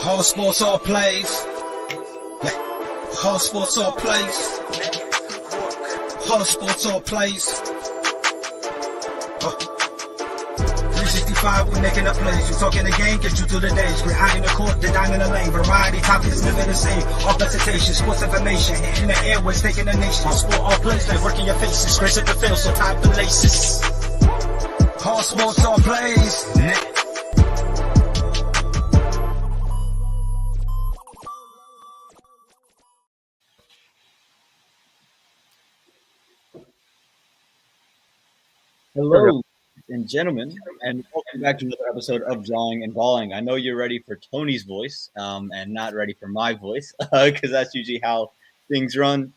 All sports, all plays. All sports, all plays. All sports, all plays. 365, we're making up plays. You talking the game, get you through the days. We're high in the court, the dime in the lane. Variety topics living the same. All presentation, sports information. In the airways, taking the nation. All sport, all plays, they working your faces. Grace at the field, so tie the laces. All sports, all plays. Hello, ladies and gentlemen, and welcome back to another episode of Drawing and Balling. I know you're ready for Tony's voice and not ready for my voice because that's usually how things run.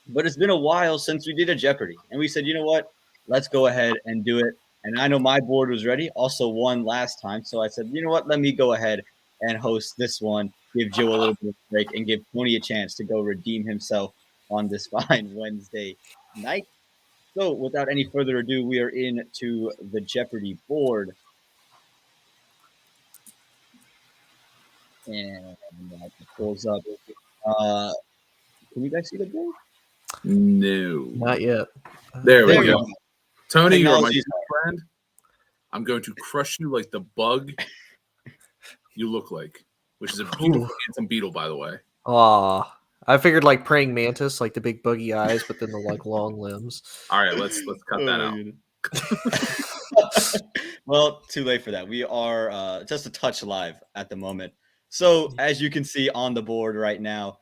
But it's been a while since we did a Jeopardy, and we said, you know what? Let's go ahead and do it. And I know my board was ready, also won last time, so I said, you know what? Let me go ahead and host this one, give Joe a little bit of a break, and give Tony a chance to go redeem himself on this fine Wednesday night. So, without any further ado, we are into the Jeopardy board. And that pulls up. Can you guys see the board? No. Not yet. There we go. Tony, you're my Technology's friend. I'm going to crush you like the bug you look like, which is a beautiful, handsome beetle, by the way. Aw. I figured like praying mantis, like the big buggy eyes, but then the like long limbs. All right, let's cut that out. Well, too late for that. We are just a touch live at the moment. So, as you can see on the board right now,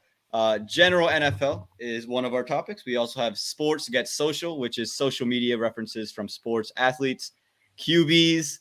general NFL is one of our topics. We also have sports get social, which is social media references from sports athletes, QBs,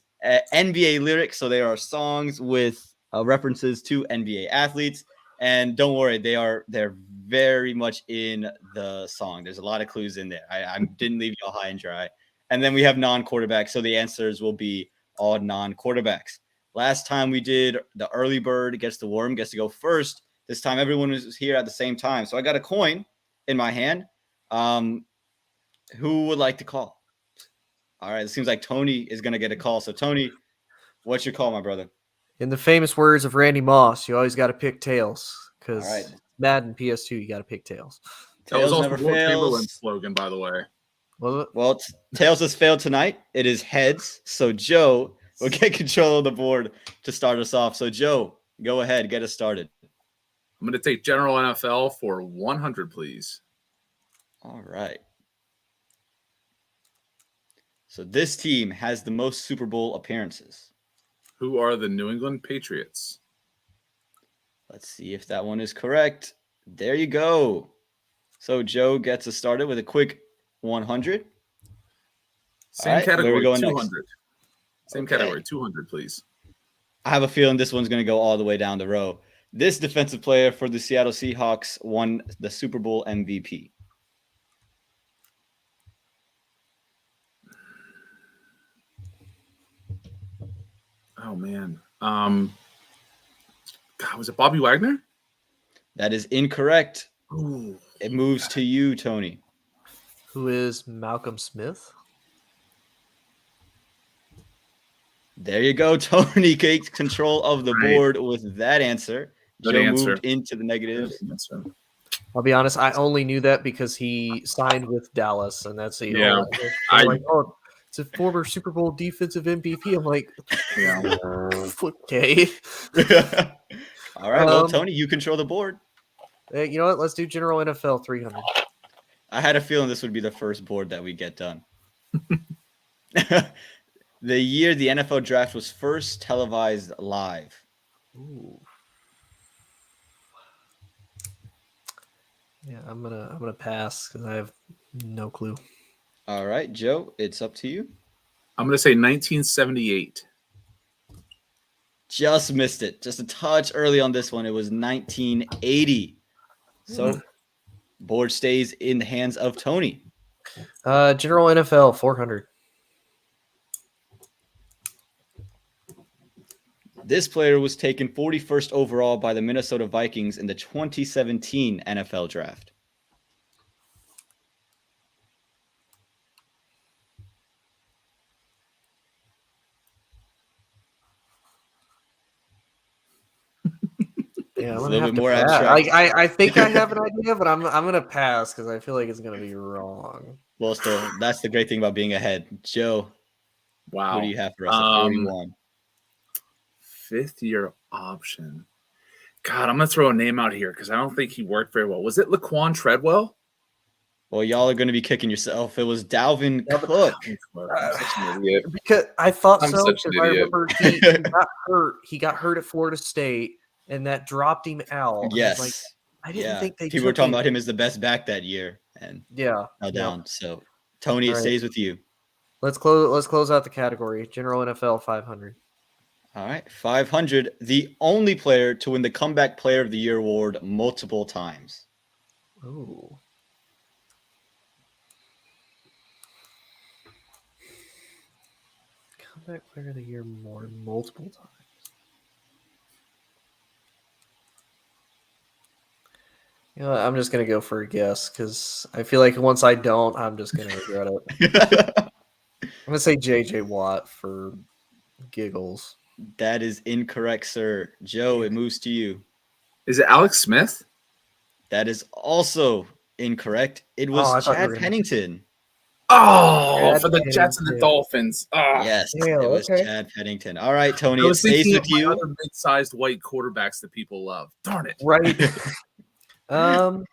NBA lyrics. So there are songs with references to NBA athletes. And don't worry, they're very much in the song. There's a lot of clues in there. I didn't leave y'all high and dry. And then we have non-quarterbacks, so the answers will be all non-quarterbacks. Last time we did the early bird gets the worm, gets to go first. This time everyone was here at the same time. So I got a coin in my hand. Who would like to call? All right, it seems like Tony is going to get a call. So Tony, what's your call, my brother? In the famous words of Randy Moss, you always got to pick tails because All right. Madden PS2, you got to pick tails. That was Tails also never Will Chamberlain's fails. slogan, by the way. Was it? Well, Tails has failed tonight. It is heads. So Joe will get control of the board to start us off. So Joe, go ahead, get us started. I'm going to take general NFL for 100, please. All right. So this team has the most Super Bowl appearances. Who are the New England Patriots? Let's see if that one is correct. There you go. So Joe gets us started with a quick 100. Same right, category, where we going 200. next? Same Okay. category, 200, please. I have a feeling this one's going to go all the way down the row. This defensive player for the Seattle Seahawks won the Super Bowl MVP. Oh, man. God, was it Bobby Wagner? That is incorrect. Ooh. It moves to you, Tony. Who is Malcolm Smith? There you go. Tony takes control of the board with that answer. Good Joe answer. moved into the negatives. Good answer. I'll be honest, I only knew that because he signed with Dallas, and that's the Yeah. I'm like, oh, it's a former Super Bowl defensive MVP. I'm like, Yeah. okay. All right. Well, Tony, you control the board. Hey, you know what? Let's do general NFL 300. I had a feeling this would be the first board that we get done. The year the NFL draft was first televised live. Ooh. Yeah, I'm gonna pass because I have no clue. All right, Joe, it's up to you. I'm going to say 1978. Just missed it. Just a touch early on this one. It was 1980. So board stays in the hands of Tony. General NFL 400. This player was taken 41st overall by the Minnesota Vikings in the 2017 NFL draft. Yeah, I'm It's a gonna little have bit to more pass. abstract. I think I have an idea, but I'm gonna pass because I feel like it's gonna be wrong. Well, still, that's the great thing about being ahead. Joe, Wow. who do you have for us at 41? Fifth year option. God, I'm gonna throw a name out here because I don't think he worked very well. Was it Laquan Treadwell? Well, y'all are going to be kicking yourself. It was Dalvin Dalvin Cook. I'm such an idiot. Because I thought I'm so. such an Because I idiot. remember he got hurt. He got hurt at Florida State, and that dropped him out. And I was like, Yes. I didn't think they People were took talking him. about him as the best back that year, and Yeah. now down. So, Tony, it All right. stays with you. Let's close out the category. General NFL 500. All right, 500. The only player to win the Comeback Player of the Year award multiple times. Ooh. Comeback Player of the Year multiple times. You know what, I'm just gonna go for a guess because I feel like once I don't, I'm just gonna regret it. I'm gonna say JJ Watt for giggles. That is incorrect, sir. Joe, it moves to you. Is it Alex Smith? That is also incorrect. It I was thought you Chad were gonna- Pennington. Oh, Chad for the Jets and the Pennington. Dolphins. Oh, Yes, yeah, it was okay. Chad Pennington. All right, Tony, I it was stays thinking with of my you. other mid-sized white quarterbacks that people love. Darn it. Right.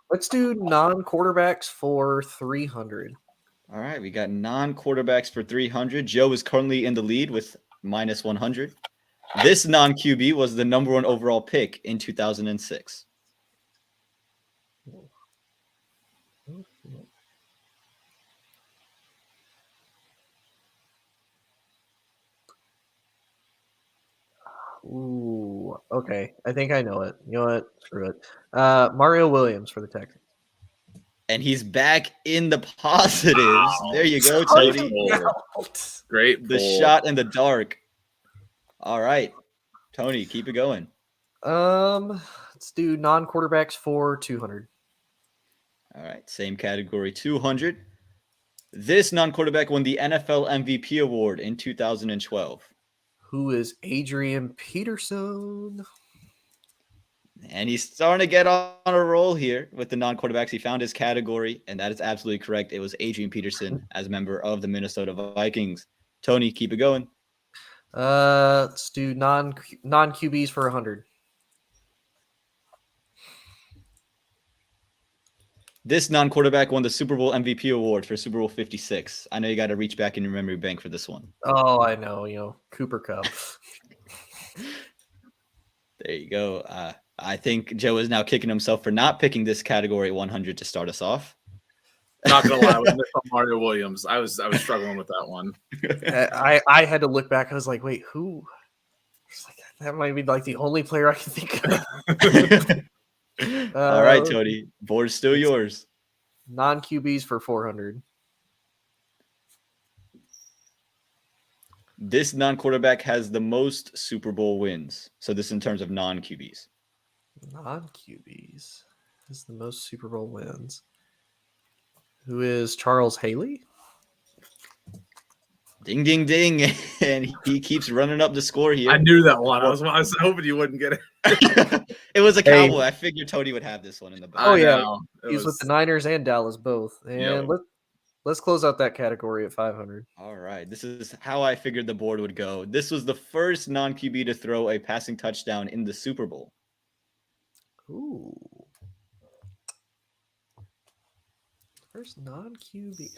Let's do non-quarterbacks for 300. All right, we got non-quarterbacks for 300. Joe is currently in the lead with minus 100. This non-QB was the number 1 overall pick in 2006. Ooh, okay. I think I know it. You know what? Screw it. Mario Williams for the Texans. And he's back in the positives. Wow. There you go, Great Tony. pull. Great The pull. shot in the dark. All right, Tony, keep it going. Let's do non-quarterbacks for 200. All right, same category, 200. This non-quarterback won the NFL MVP award in 2012. Who is Adrian Peterson? And he's starting to get on a roll here with the non-quarterbacks. He found his category, and that is absolutely correct. It was Adrian Peterson as a member of the Minnesota Vikings. Tony, keep it going. Let's do non-QBs for 100. This non-quarterback won the Super Bowl MVP award for Super Bowl 56. I know you got to reach back in your memory bank for this one. Oh, I know. Cooper Kupp. There you go. I think Joe is now kicking himself for not picking this category 100 to start us off. Not gonna lie, with Mario Williams, I was struggling with that one. I had to look back. I was like, wait, who? That might be like the only player I can think of. All right, Tony. Board's still yours. Non-QBs for 400. This non-quarterback has the most Super Bowl wins. So this in terms of non-QBs. Non-QBs has the most Super Bowl wins. Who is Charles Haley? Ding, ding, ding. And he keeps running up the score here. I knew that one. I was hoping you wouldn't get it. It was a Cowboy. I figured Tony would have this one in the back. Oh, yeah. It He's with was- the Niners and Dallas both. And Yep. let's close out that category at 500. All right. This is how I figured the board would go. This was the first non-QB to throw a passing touchdown in the Super Bowl. Ooh. First non-QB.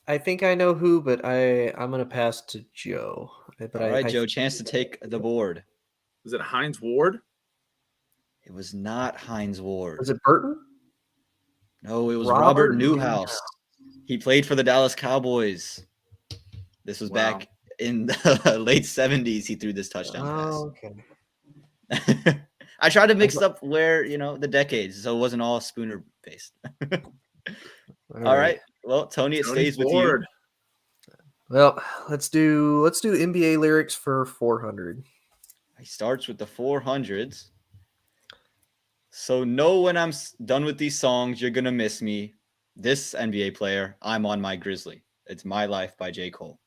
I think I know who, but I'm going to pass to Joe. But All right, Joe, chance to take the board. Was it Hines Ward? It was not Hines Ward. Was it Burton? No, it was Robert Robert Newhouse. He played for the Dallas Cowboys. This was Wow. back in the late 70s. He threw this touchdown Oh, okay. pass. I tried to mix up the decades, so it wasn't all Spooner based. All right. Well, Tony, it stays with you. Well, let's do NBA lyrics for 400. He starts with the 400s. So know when I'm done with these songs, you're gonna miss me. This NBA player, I'm on my Grizzly. It's My Life by J. Cole.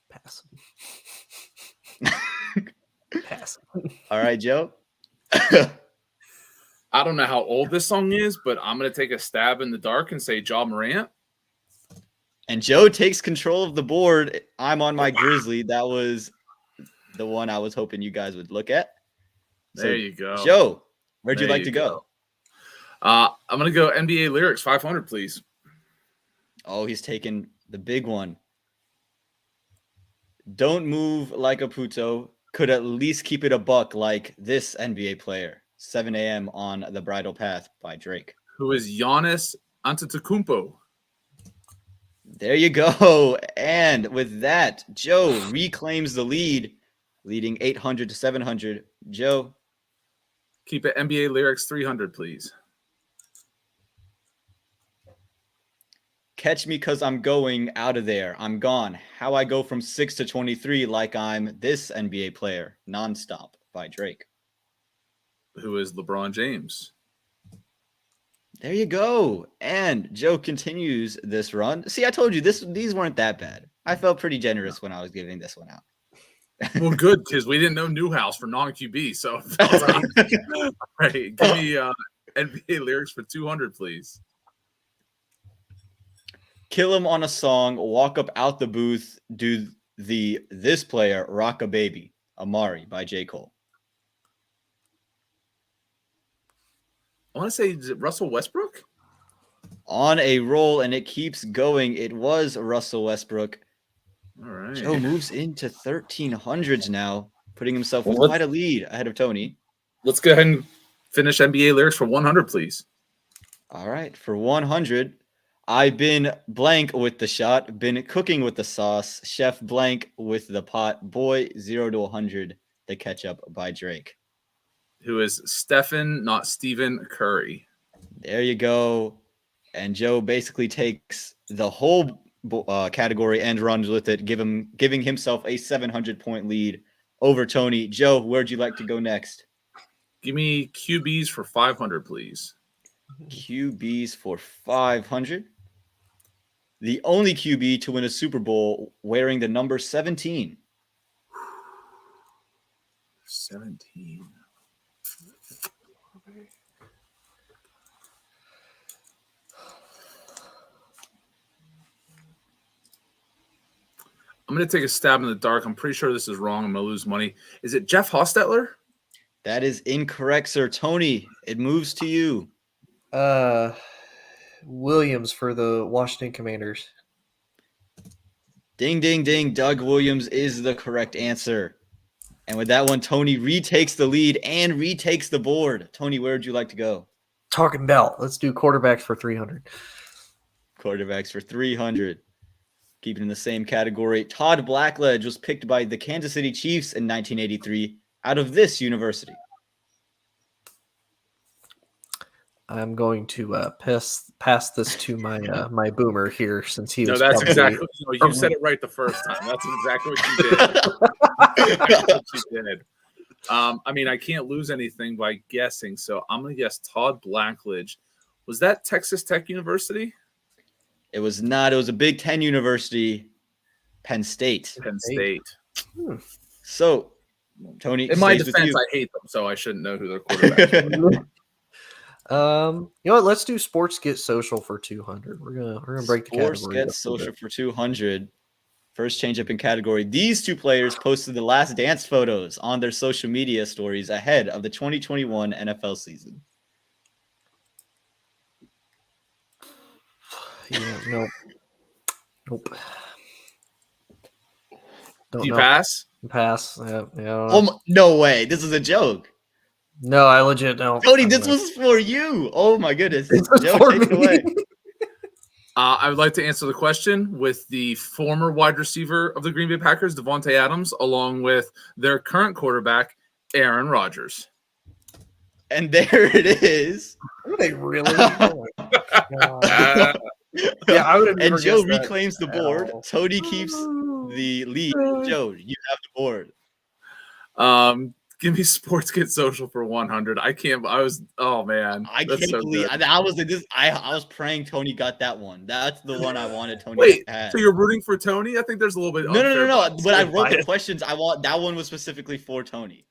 Pass. Pass. All right, Joe. I don't know how old this song is, but I'm going to take a stab in the dark and say Ja Morant. And Joe takes control of the board. I'm on my Grizzly. That was the one I was hoping you guys would look at. There you go. Joe, where'd you like to go? I'm going to go NBA lyrics 500, please. Oh, he's taking the big one. Don't move like a puto. Could at least keep it a buck like this NBA player. 7 a.m. on the Bridal Path by Drake. Who is Giannis Antetokounmpo. There you go. And with that, Joe reclaims the lead, leading 800 to 700. Joe. Keep it NBA lyrics 300, please. Catch me because I'm going out of there. I'm gone. How I go from 6 to 23 like I'm this NBA player. Nonstop by Drake. Who is LeBron James. There you go. And Joe continues this run. See, I told you these weren't that bad. I felt pretty generous when I was giving this one out. Well, good, because we didn't know Newhouse for non-QB. So, all right, give me NBA lyrics for 200, please. Kill him on a song, walk up out the booth, do this player, rock a baby, Amari by J. Cole. I want to say, is it Russell Westbrook? On a roll, and it keeps going. It was Russell Westbrook. All right. Joe moves into 1300s now, putting himself with quite a lead ahead of Tony. Let's go ahead and finish NBA lyrics for 100, please. All right. For 100, I've been blank with the shot, been cooking with the sauce, chef blank with the pot, boy 0 to 100, the ketchup by Drake. Who is Stephen, not Stephen Curry. There you go. And Joe basically takes the whole category and runs with it, giving himself a 700-point lead over Tony. Joe, where'd you like to go next? Give me QBs for 500, please. QBs for 500. The only QB to win a Super Bowl wearing the number 17. 17. I'm going to take a stab in the dark. I'm pretty sure this is wrong. I'm going to lose money. Is it Jeff Hostetler? That is incorrect, sir. Tony, it moves to you. Williams for the Washington Commanders. Ding, ding, ding. Doug Williams is the correct answer. And with that one, Tony retakes the lead and retakes the board. Tony, where would you like to go? Talking about. Let's do quarterbacks for 300. Quarterbacks for 300. Keeping in the same category, Todd Blackledge was picked by the Kansas City Chiefs in 1983 out of this university. I'm going to pass this to my my boomer here since he was. No, that's probably... exactly. You said it right the first time. That's exactly what you did. That's what you did. I mean, I can't lose anything by guessing, so I'm going to guess Todd Blackledge. Was that Texas Tech University? It was not. It was a Big Ten university, Penn State. Penn State. So, Tony, in my defense, I hate them, so I shouldn't know who their quarterback is. You know what? Let's do sports get social for 200. We're gonna break the category. Sports get social for 200. First change up in category. These two players posted the last dance photos on their social media stories ahead of the 2021 NFL season. Yeah, nope. Do you pass? Pass. Yeah. Oh, no way. This is a joke. No, I legit don't. Cody, this was for you. Oh, my goodness. Joe, for take it me. away. I would like to answer the question with the former wide receiver of the Green Bay Packers, Devontae Adams, along with their current quarterback, Aaron Rodgers. And there it is. Are they really? Oh my God. Yeah, I would have. And Joe reclaims the board. Tony keeps the lead. Joe, you have the board. Give me sports get social for 100. I can't. Oh man, I can't believe. I was like this. I was praying Tony got that one. That's the one I wanted Tony. Wait, to have. So you're rooting for Tony? I think there's a little bit. No. When I wrote the questions, I want that one was specifically for Tony.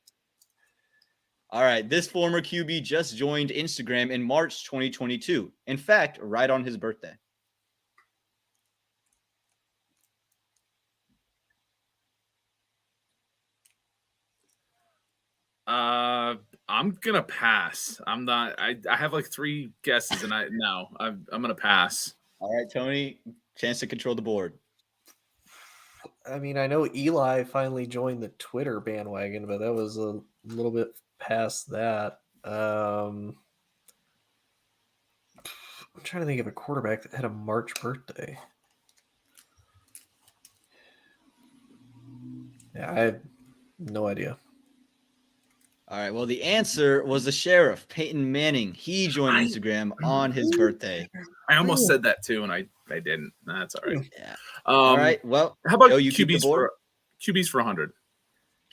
All right. This former QB just joined Instagram in March 2022. In fact, right on his birthday. I'm gonna pass. I'm not. I have like 3 guesses, and I'm gonna pass. All right, Tony, chance to control the board. I mean, I know Eli finally joined the Twitter bandwagon, but that was a little bit past that. I'm trying to think of a quarterback that had a March birthday. Yeah, I have no idea. All right. Well, the answer was the sheriff, Peyton Manning. He joined Instagram on his birthday. I almost said that too, and I didn't. That's all right. Yeah. All right. Well, how about Joe, you keep the QBs board? QBs for 100?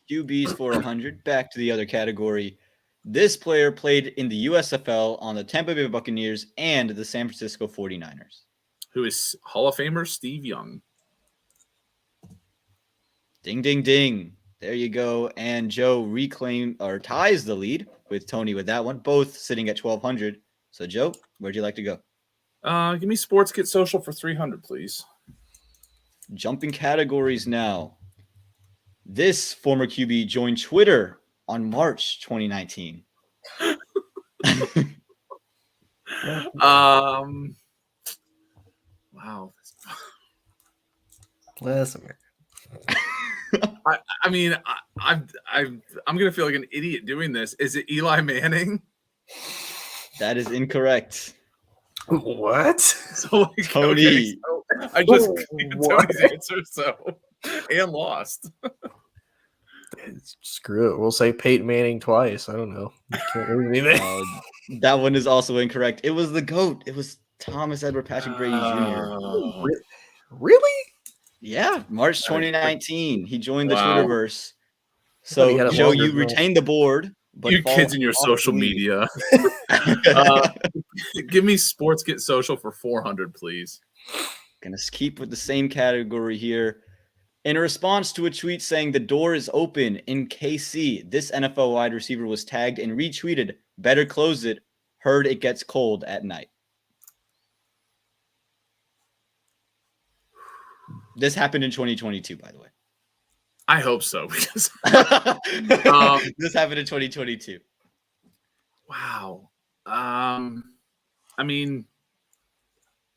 QBs for 100. Back to the other category. This player played in the USFL on the Tampa Bay Buccaneers and the San Francisco 49ers. Who is Hall of Famer Steve Young. Ding, ding, ding. There you go. And Joe ties the lead with Tony with that one, both sitting at 1,200. So, Joe, where'd you like to go? Give me Sports Get Social for 300, please. Jumping categories now. This former QB joined Twitter on March 2019. Wow. Less American. I mean, I'm gonna feel like an idiot doing this. Is it Eli Manning? That is incorrect. What? So like, Tony. okay, so I just Tony's answer, so and lost. Screw it. We'll say Peyton Manning twice. I don't know. Can't read anything. That one is also incorrect. It was the GOAT. It was Thomas Edward Patrick Brady Jr. Really? Yeah, March 2019. He joined the Wow. Twitterverse. So, Joe, you retained the board. But you kids in your social media. Give me Sports Get Social for 400, please. Gonna keep with the same category here. In response to a tweet saying the door is open in KC, this NFL wide receiver was tagged and retweeted, "Better close it. Heard it gets cold at night." This happened in 2022, by the way. I hope so, because this happened in 2022. Wow. I mean,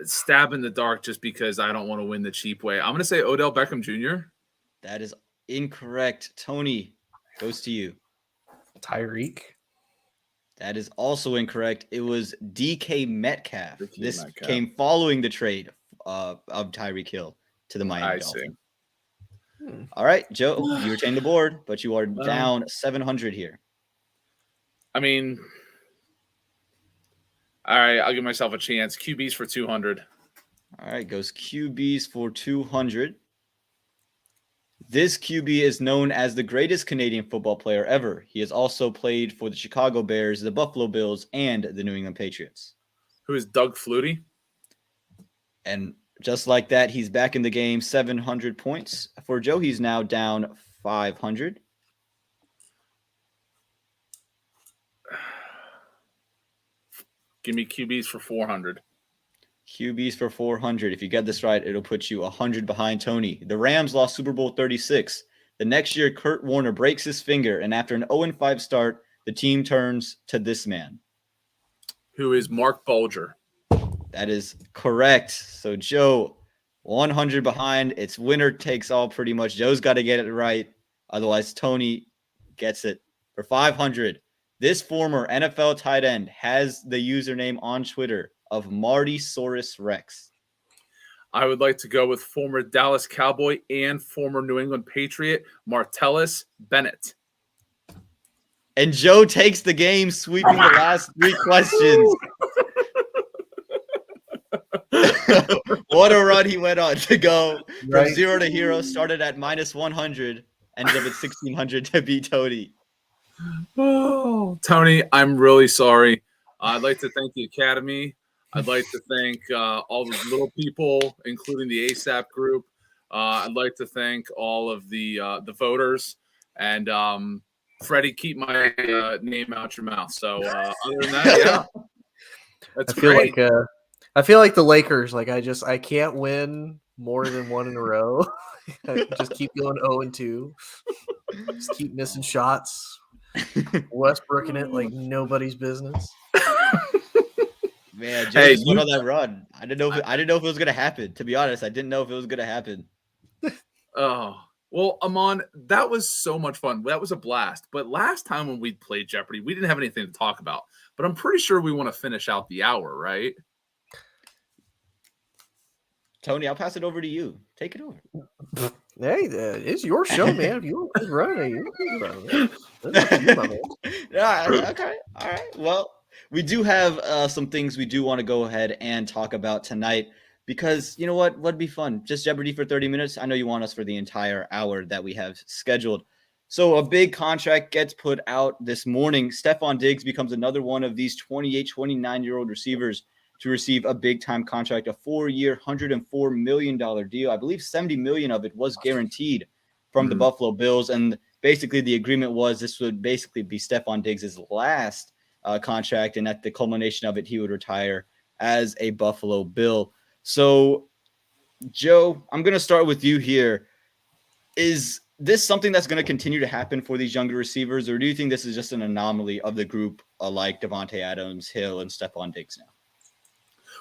stab in the dark just because I don't want to win the cheap way. I'm going to say Odell Beckham Jr. That is incorrect. Tony, goes to you. Tyreek. That is also incorrect. It was DK Metcalf. This came following the trade of Tyreek Hill to the Miami Dolphins. All right, Joe, you retain the board, but you are down 700 here. I mean, all right, I'll give myself a chance. QBs for 200. All right, goes QBs for 200. This QB is known as the greatest Canadian football player ever. He has also played for the Chicago Bears, the Buffalo Bills, and the New England Patriots. Who is Doug Flutie? And just like that, he's back in the game, 700 points. For Joe, he's now down 500. Give me QBs for 400. QBs for 400. If you get this right, it'll put you 100 behind Tony. The Rams lost Super Bowl 36. The next year, Kurt Warner breaks his finger, and after an 0-5 start, the team turns to this man. Who is Mark Bulger. That is correct. So, Joe, 100 behind. It's winner takes all pretty much. Joe's got to get it right. Otherwise, Tony gets it for 500. This former NFL tight end has the username on Twitter of Marty Saurus Rex. I would like to go with former Dallas Cowboy and former New England Patriot, Martellus Bennett. And Joe takes the game, sweeping the last 3 questions. What a run he went on to go from 0 to hero. Started at -100, ended up at 1,600 to beat Tony. Oh, Tony, I'm really sorry. I'd like to thank the Academy. I'd like to thank all the little people, including the ASAP group. I'd like to thank all of the voters. And Freddie, keep my name out your mouth. So other than that, yeah, that's great. I feel like the Lakers. Like I can't win more than one in a row. Just keep going 0-2. Just keep missing shots. Westbrooking it like nobody's business. Man, Joe just went on that run. I didn't know if it was gonna happen. To be honest, I didn't know if it was gonna happen. Oh. Well, Amon, that was so much fun. That was a blast. But last time when we played Jeopardy, we didn't have anything to talk about. But I'm pretty sure we want to finish out the hour, right? Tony, I'll pass it over to you. Take it over. Hey, it's your show, man. If you want to run it, you can run it. Yeah, okay. All right. Well, we do have some things we do want to go ahead and talk about tonight. Because you know what? What'd be fun? Just Jeopardy for 30 minutes. I know you want us for the entire hour that we have scheduled. So a big contract gets put out this morning. Stephon Diggs becomes another one of these 28, 29-year-old receivers to receive a big-time contract, a 4-year, $104 million deal. I believe $70 million of it was guaranteed from the Buffalo Bills. And basically the agreement was this would basically be Stephon Diggs' last contract. And at the culmination of it, he would retire as a Buffalo Bill. So, Joe, I'm going to start with you here. Is this something that's going to continue to happen for these younger receivers, or do you think this is just an anomaly of the group like Davante Adams, Hill, and Stephon Diggs now?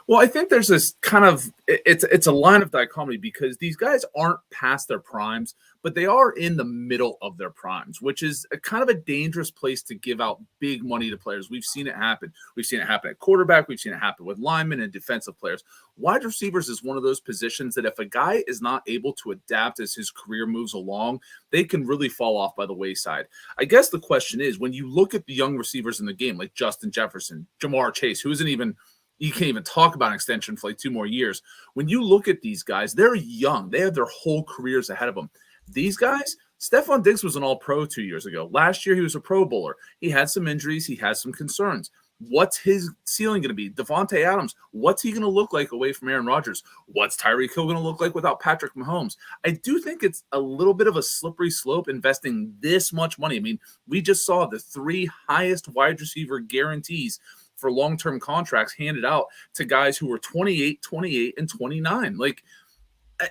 Well, I think there's this kind of it's a line of dichotomy because these guys aren't past their primes, but they are in the middle of their primes, which is a kind of a dangerous place to give out big money to players. We've seen it happen. We've seen it happen at quarterback. We've seen it happen with linemen and defensive players. Wide receivers is one of those positions that if a guy is not able to adapt as his career moves along, they can really fall off by the wayside. I guess the question is, when you look at the young receivers in the game, like Justin Jefferson, Jamar Chase, who isn't even – you can't even talk about an extension for like 2 more years. When you look at these guys, they're young. They have their whole careers ahead of them. These guys, Stephon Diggs was an all-pro 2 years ago. Last year, he was a Pro Bowler. He had some injuries. He had some concerns. What's his ceiling going to be? Davante Adams, what's he going to look like away from Aaron Rodgers? What's Tyreek Hill going to look like without Patrick Mahomes? I do think it's a little bit of a slippery slope investing this much money. I mean, we just saw the 3 highest wide receiver guarantees for long-term contracts handed out to guys who were 28, 28, and 29. Like,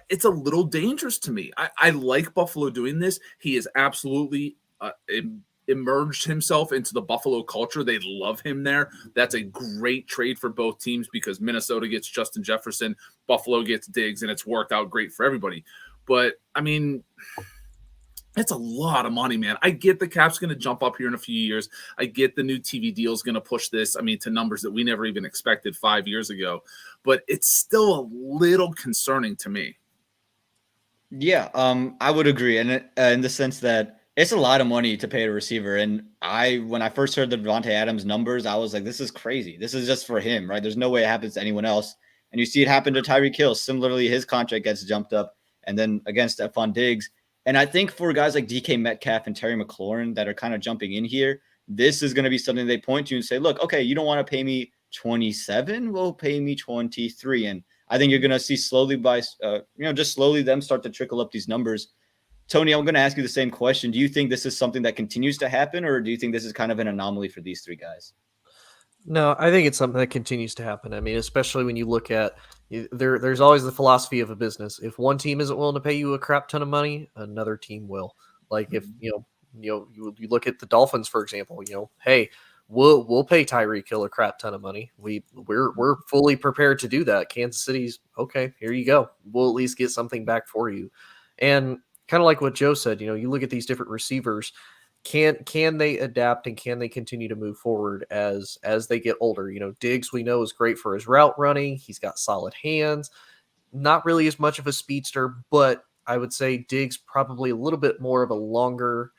it's a little dangerous to me. I like Buffalo doing this. He has absolutely emerged himself into the Buffalo culture. They love him there. That's a great trade for both teams because Minnesota gets Justin Jefferson, Buffalo gets Diggs, and it's worked out great for everybody. But, I mean, it's a lot of money, man. I get the cap's going to jump up here in a few years. I get the new TV deal is going to push this, to numbers that we never even expected 5 years ago. But it's still a little concerning to me. Yeah, I would agree. And in the sense that it's a lot of money to pay a receiver. And when I first heard the Davante Adams numbers, I was like, this is crazy. This is just for him, right? There's no way it happens to anyone else. And you see it happen to Tyreek Hill. Similarly, his contract gets jumped up. And then against Stephon Diggs. And I think for guys like DK Metcalf and Terry McLaurin that are kind of jumping in here, this is going to be something they point to and say, look, okay, you don't want to pay me 27, we'll pay me 23. And I think you're going to see slowly just slowly them start to trickle up these numbers. Tony, I'm going to ask you the same question. Do you think this is something that continues to happen, or do you think this is kind of an anomaly for these 3 guys? No, I think it's something that continues to happen. I mean, especially when you look at there's always the philosophy of a business. If one team isn't willing to pay you a crap ton of money, another team will. Like if you look at the Dolphins, for example, hey, we'll pay Tyreek Hill a crap ton of money. We're fully prepared to do that. Kansas City's okay. Here you go. We'll at least get something back for you. And kind of like what Joe said, you look at these different receivers. Can they adapt and can they continue to move forward as they get older? Diggs, we know, is great for his route running. He's got solid hands. Not really as much of a speedster, but I would say Diggs probably a little bit more of a longer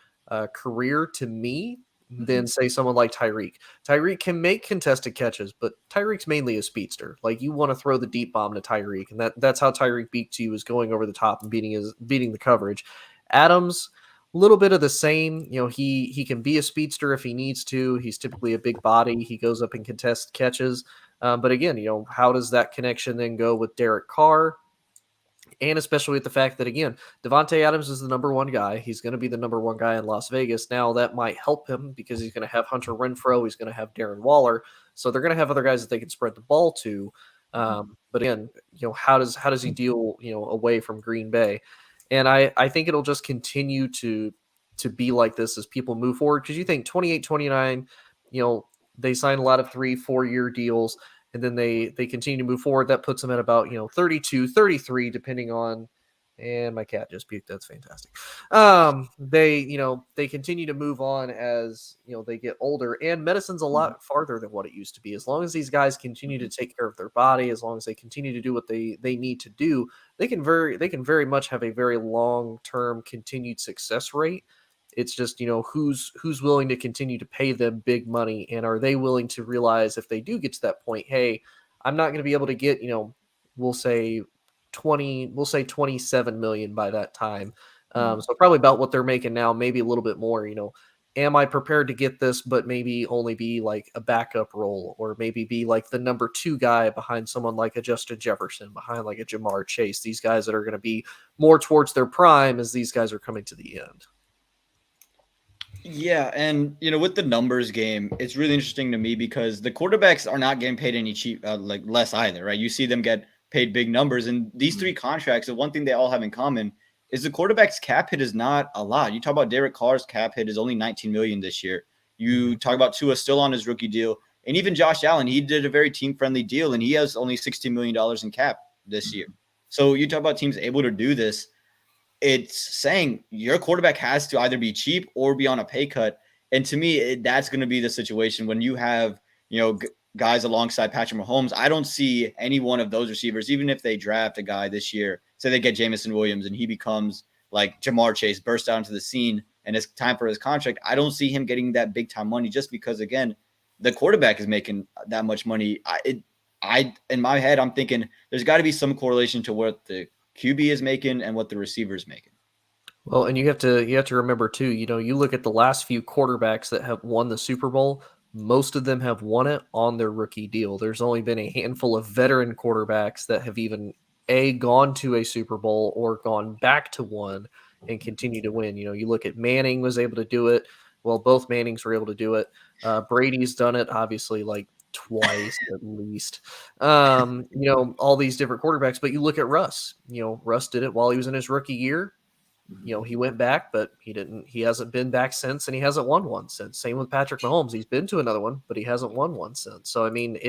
career to me than, say, someone like Tyreek. Tyreek can make contested catches, but Tyreek's mainly a speedster. Like, you want to throw the deep bomb to Tyreek, and that's how Tyreek beats you, is going over the top and beating the coverage. Adams, little bit of the same. He can be a speedster if he needs to. He's typically a big body. He goes up and contests catches. But again, how does that connection then go with Derek Carr? And especially with the fact that, again, Devontae Adams is the number one guy. He's going to be the number one guy in Las Vegas. Now, that might help him because he's going to have Hunter Renfrow. He's going to have Darren Waller. So they're going to have other guys that they can spread the ball to. But again, how does he deal, away from Green Bay? And I think it'll just continue to be like this as people move forward. Because you think 28, 29, they sign a lot of 3-4 year deals. And then they continue to move forward. That puts them at about, 32, 33, depending on, and my cat just puked. That's fantastic. They continue to move on as, they get older, and medicine's a lot farther than what it used to be. As long as these guys continue to take care of their body, as long as they continue to do what they need to do, they can very much have a very long-term continued success rate. It's just, who's willing to continue to pay them big money, and are they willing to realize if they do get to that point, hey, I'm not going to be able to get, we'll say 27 million by that time. So probably about what they're making now, maybe a little bit more, am I prepared to get this, but maybe only be like a backup role, or maybe be like the number 2 guy behind someone like a Justin Jefferson, behind like a Jamar Chase, these guys that are going to be more towards their prime as these guys are coming to the end. Yeah, and with the numbers game, it's really interesting to me because the quarterbacks are not getting paid any cheap, less either, right? You see them get paid big numbers, and these 3 contracts, the one thing they all have in common is the quarterback's cap hit is not a lot. You talk about Derek Carr's cap hit is only $19 million this year. You talk about Tua still on his rookie deal, and even Josh Allen, he did a very team-friendly deal, and he has only $60 million in cap this year. So you talk about teams able to do this. It's saying your quarterback has to either be cheap or be on a pay cut. And to me, that's going to be the situation when you have, guys alongside Patrick Mahomes. I don't see any one of those receivers, even if they draft a guy this year, say they get Jameson Williams and he becomes like Jamar Chase, burst out into the scene and it's time for his contract. I don't see him getting that big time money just because, again, the quarterback is making that much money. In my head, I'm thinking there's got to be some correlation to what the QB is making and what the receiver is making. Well, and you have to remember too, you look at the last few quarterbacks that have won the Super Bowl, most of them have won it on their rookie deal. There's only been a handful of veteran quarterbacks that have even gone to a Super Bowl or gone back to one and continue to win. You look at Manning was able to do it. Well, both Mannings were able to do it. Brady's done it, obviously, like twice at least. All these different quarterbacks, but you look at Russ. Russ did it while he was in his rookie year. He went back, but he hasn't been back since, and he hasn't won one since. Same with Patrick Mahomes. He's been to another one, but he hasn't won one since. So I mean,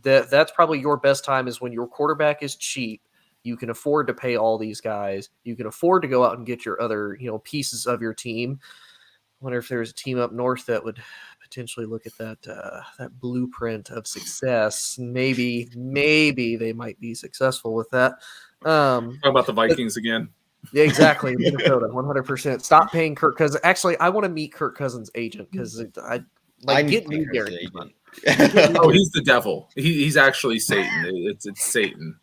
that's probably your best time is when your quarterback is cheap. You can afford to pay all these guys. You can afford to go out and get your other, pieces of your team. I wonder if there's a team up north that would potentially look at that blueprint of success. Maybe they might be successful with that. Talk about the Vikings again. Yeah, exactly. Minnesota, 100%. Stop paying Kirk Cousins. Actually, I want to meet Kirk Cousins' agent because I get new guaranteed money. Oh, he's the devil. He's actually Satan. It's Satan.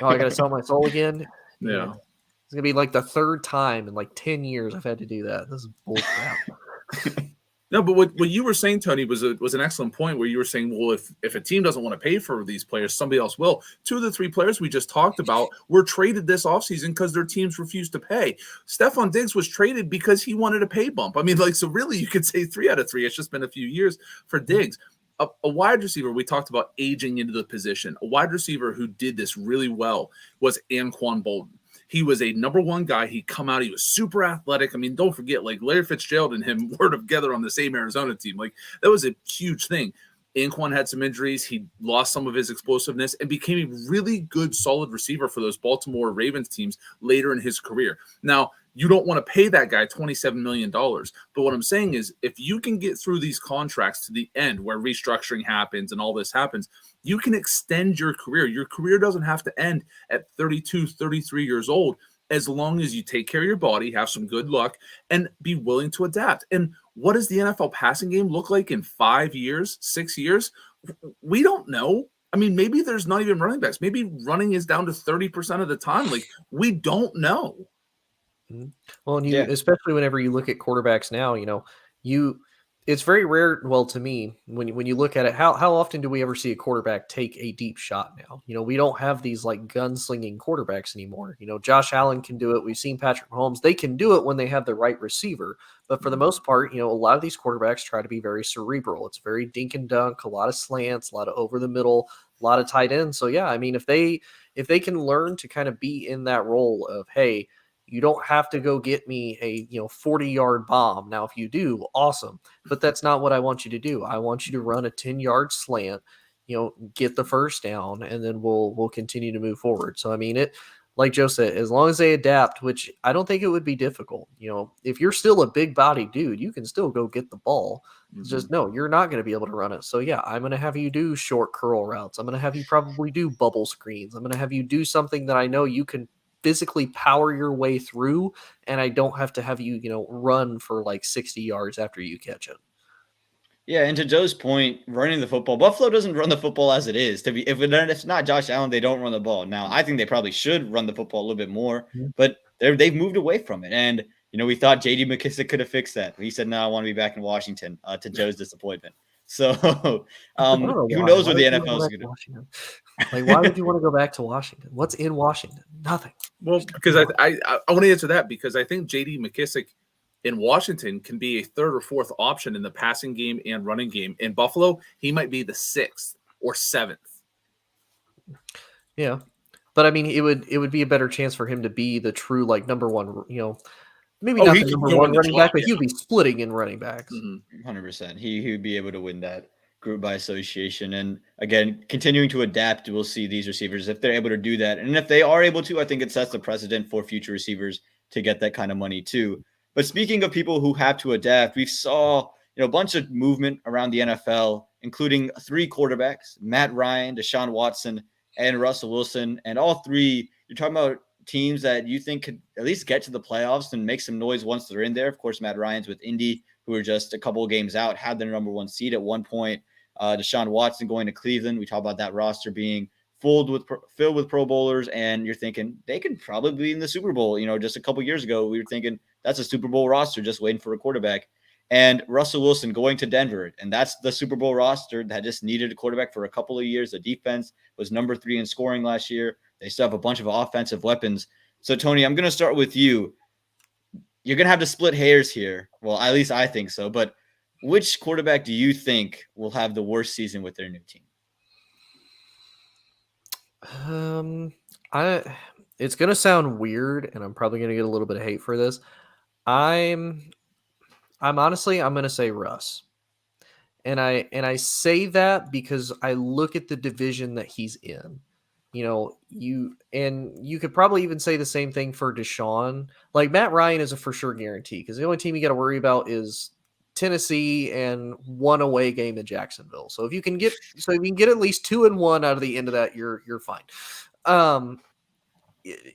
Oh, I got to sell my soul again? Yeah. It's going to be like the 3rd time in like 10 years I've had to do that. This is bullcrap. No, but what you were saying, Tony, was an excellent point where you were saying, well, if a team doesn't want to pay for these players, somebody else will. 2 of the 3 players we just talked about were traded this offseason because their teams refused to pay. Stephon Diggs was traded because he wanted a pay bump. I mean, so really you could say 3 out of 3. It's just been a few years for Diggs. A wide receiver, we talked about aging into the position. A wide receiver who did this really well was Anquan Bolden. He was a number 1 guy. He'd come out. He was super athletic. I mean, don't forget, Larry Fitzgerald and him were together on the same Arizona team. That was a huge thing. Anquan had some injuries. He lost some of his explosiveness and became a really good, solid receiver for those Baltimore Ravens teams later in his career. Now, you don't want to pay that guy $27 million. But what I'm saying is if you can get through these contracts to the end where restructuring happens and all this happens, you can extend your career. Your career doesn't have to end at 32, 33 years old as long as you take care of your body, have some good luck, and be willing to adapt. And what does the NFL passing game look like in 5 years, 6 years? We don't know. I mean, maybe there's not even running backs. Maybe running is down to 30% of the time. We don't know. Well, and especially whenever you look at quarterbacks now, it's very rare. Well, to me, when you look at it, how often do we ever see a quarterback take a deep shot now? We don't have these like gunslinging quarterbacks anymore. Josh Allen can do it. We've seen Patrick Mahomes. They can do it when they have the right receiver. But for the most part, a lot of these quarterbacks try to be very cerebral. It's very dink and dunk, a lot of slants, a lot of over the middle, a lot of tight ends. So yeah, I mean, if they can learn to kind of be in that role of, hey, you don't have to go get me a 40-yard bomb. Now, if you do, awesome. But that's not what I want you to do. I want you to run a 10-yard slant, get the first down, and then we'll continue to move forward. So I mean, it, like Joe said, as long as they adapt, which I don't think it would be difficult. If you're still a big body dude, you can still go get the ball. It's just no, you're not going to be able to run it. So yeah, I'm going to have you do short curl routes. I'm going to have you probably do bubble screens. I'm going to have you do something that I know you can physically power your way through, and I don't have to have you, run for like 60 yards after you catch it. Yeah, and to Joe's point, running the football, Buffalo doesn't run the football as it is. If it's not Josh Allen, they don't run the ball. Now, I think they probably should run the football a little bit more, but they've moved away from it. And we thought J.D. McKissick could have fixed that. He said, "No, I want to be back in Washington." To Joe's disappointment. So, who knows where the NFL is going to? Like, why would you want to go back to Washington? What's in Washington? Nothing. Well, because I want to answer that because I think J.D. McKissick in Washington can be a third or fourth option in the passing game and running game. In Buffalo, he might be the 6th or 7th. Yeah. But I mean, it would be a better chance for him to be the true like number one, maybe not the number one running back, but he'd be splitting in running backs. 100%. He would be able to win that group by association. And again, continuing to adapt, we'll see these receivers if they're able to do that. And if they are able to, I think it sets the precedent for future receivers to get that kind of money too. But speaking of people who have to adapt, we saw a bunch of movement around the NFL, including 3 quarterbacks: Matt Ryan, Deshaun Watson, and Russell Wilson. And all 3, you're talking about teams that you think could at least get to the playoffs and make some noise once they're in there. Of course, Matt Ryan's with Indy, who are just a couple of games out, had their number 1 seed at one point. Deshaun Watson going to Cleveland. We talk about that roster being filled with Pro Bowlers, and you're thinking they could probably be in the Super Bowl. Just a couple years ago, we were thinking that's a Super Bowl roster just waiting for a quarterback. And Russell Wilson going to Denver, and that's the Super Bowl roster that just needed a quarterback for a couple of years. The defense was number 3 in scoring last year. They still have a bunch of offensive weapons. So, Tony, I'm going to start with you. You're going to have to split hairs here. Well, at least I think so. But which quarterback do you think will have the worst season with their new team? It's going to sound weird, and I'm probably going to get a little bit of hate for this. I'm honestly, I'm going to say Russ. And I say that because I look at the division that he's in. You could probably even say the same thing for Deshaun. Like, Matt Ryan is a for sure guarantee because the only team you got to worry about is Tennessee and 1 away game in Jacksonville. So if you can get at least 2-1 out of the end of that, you're fine.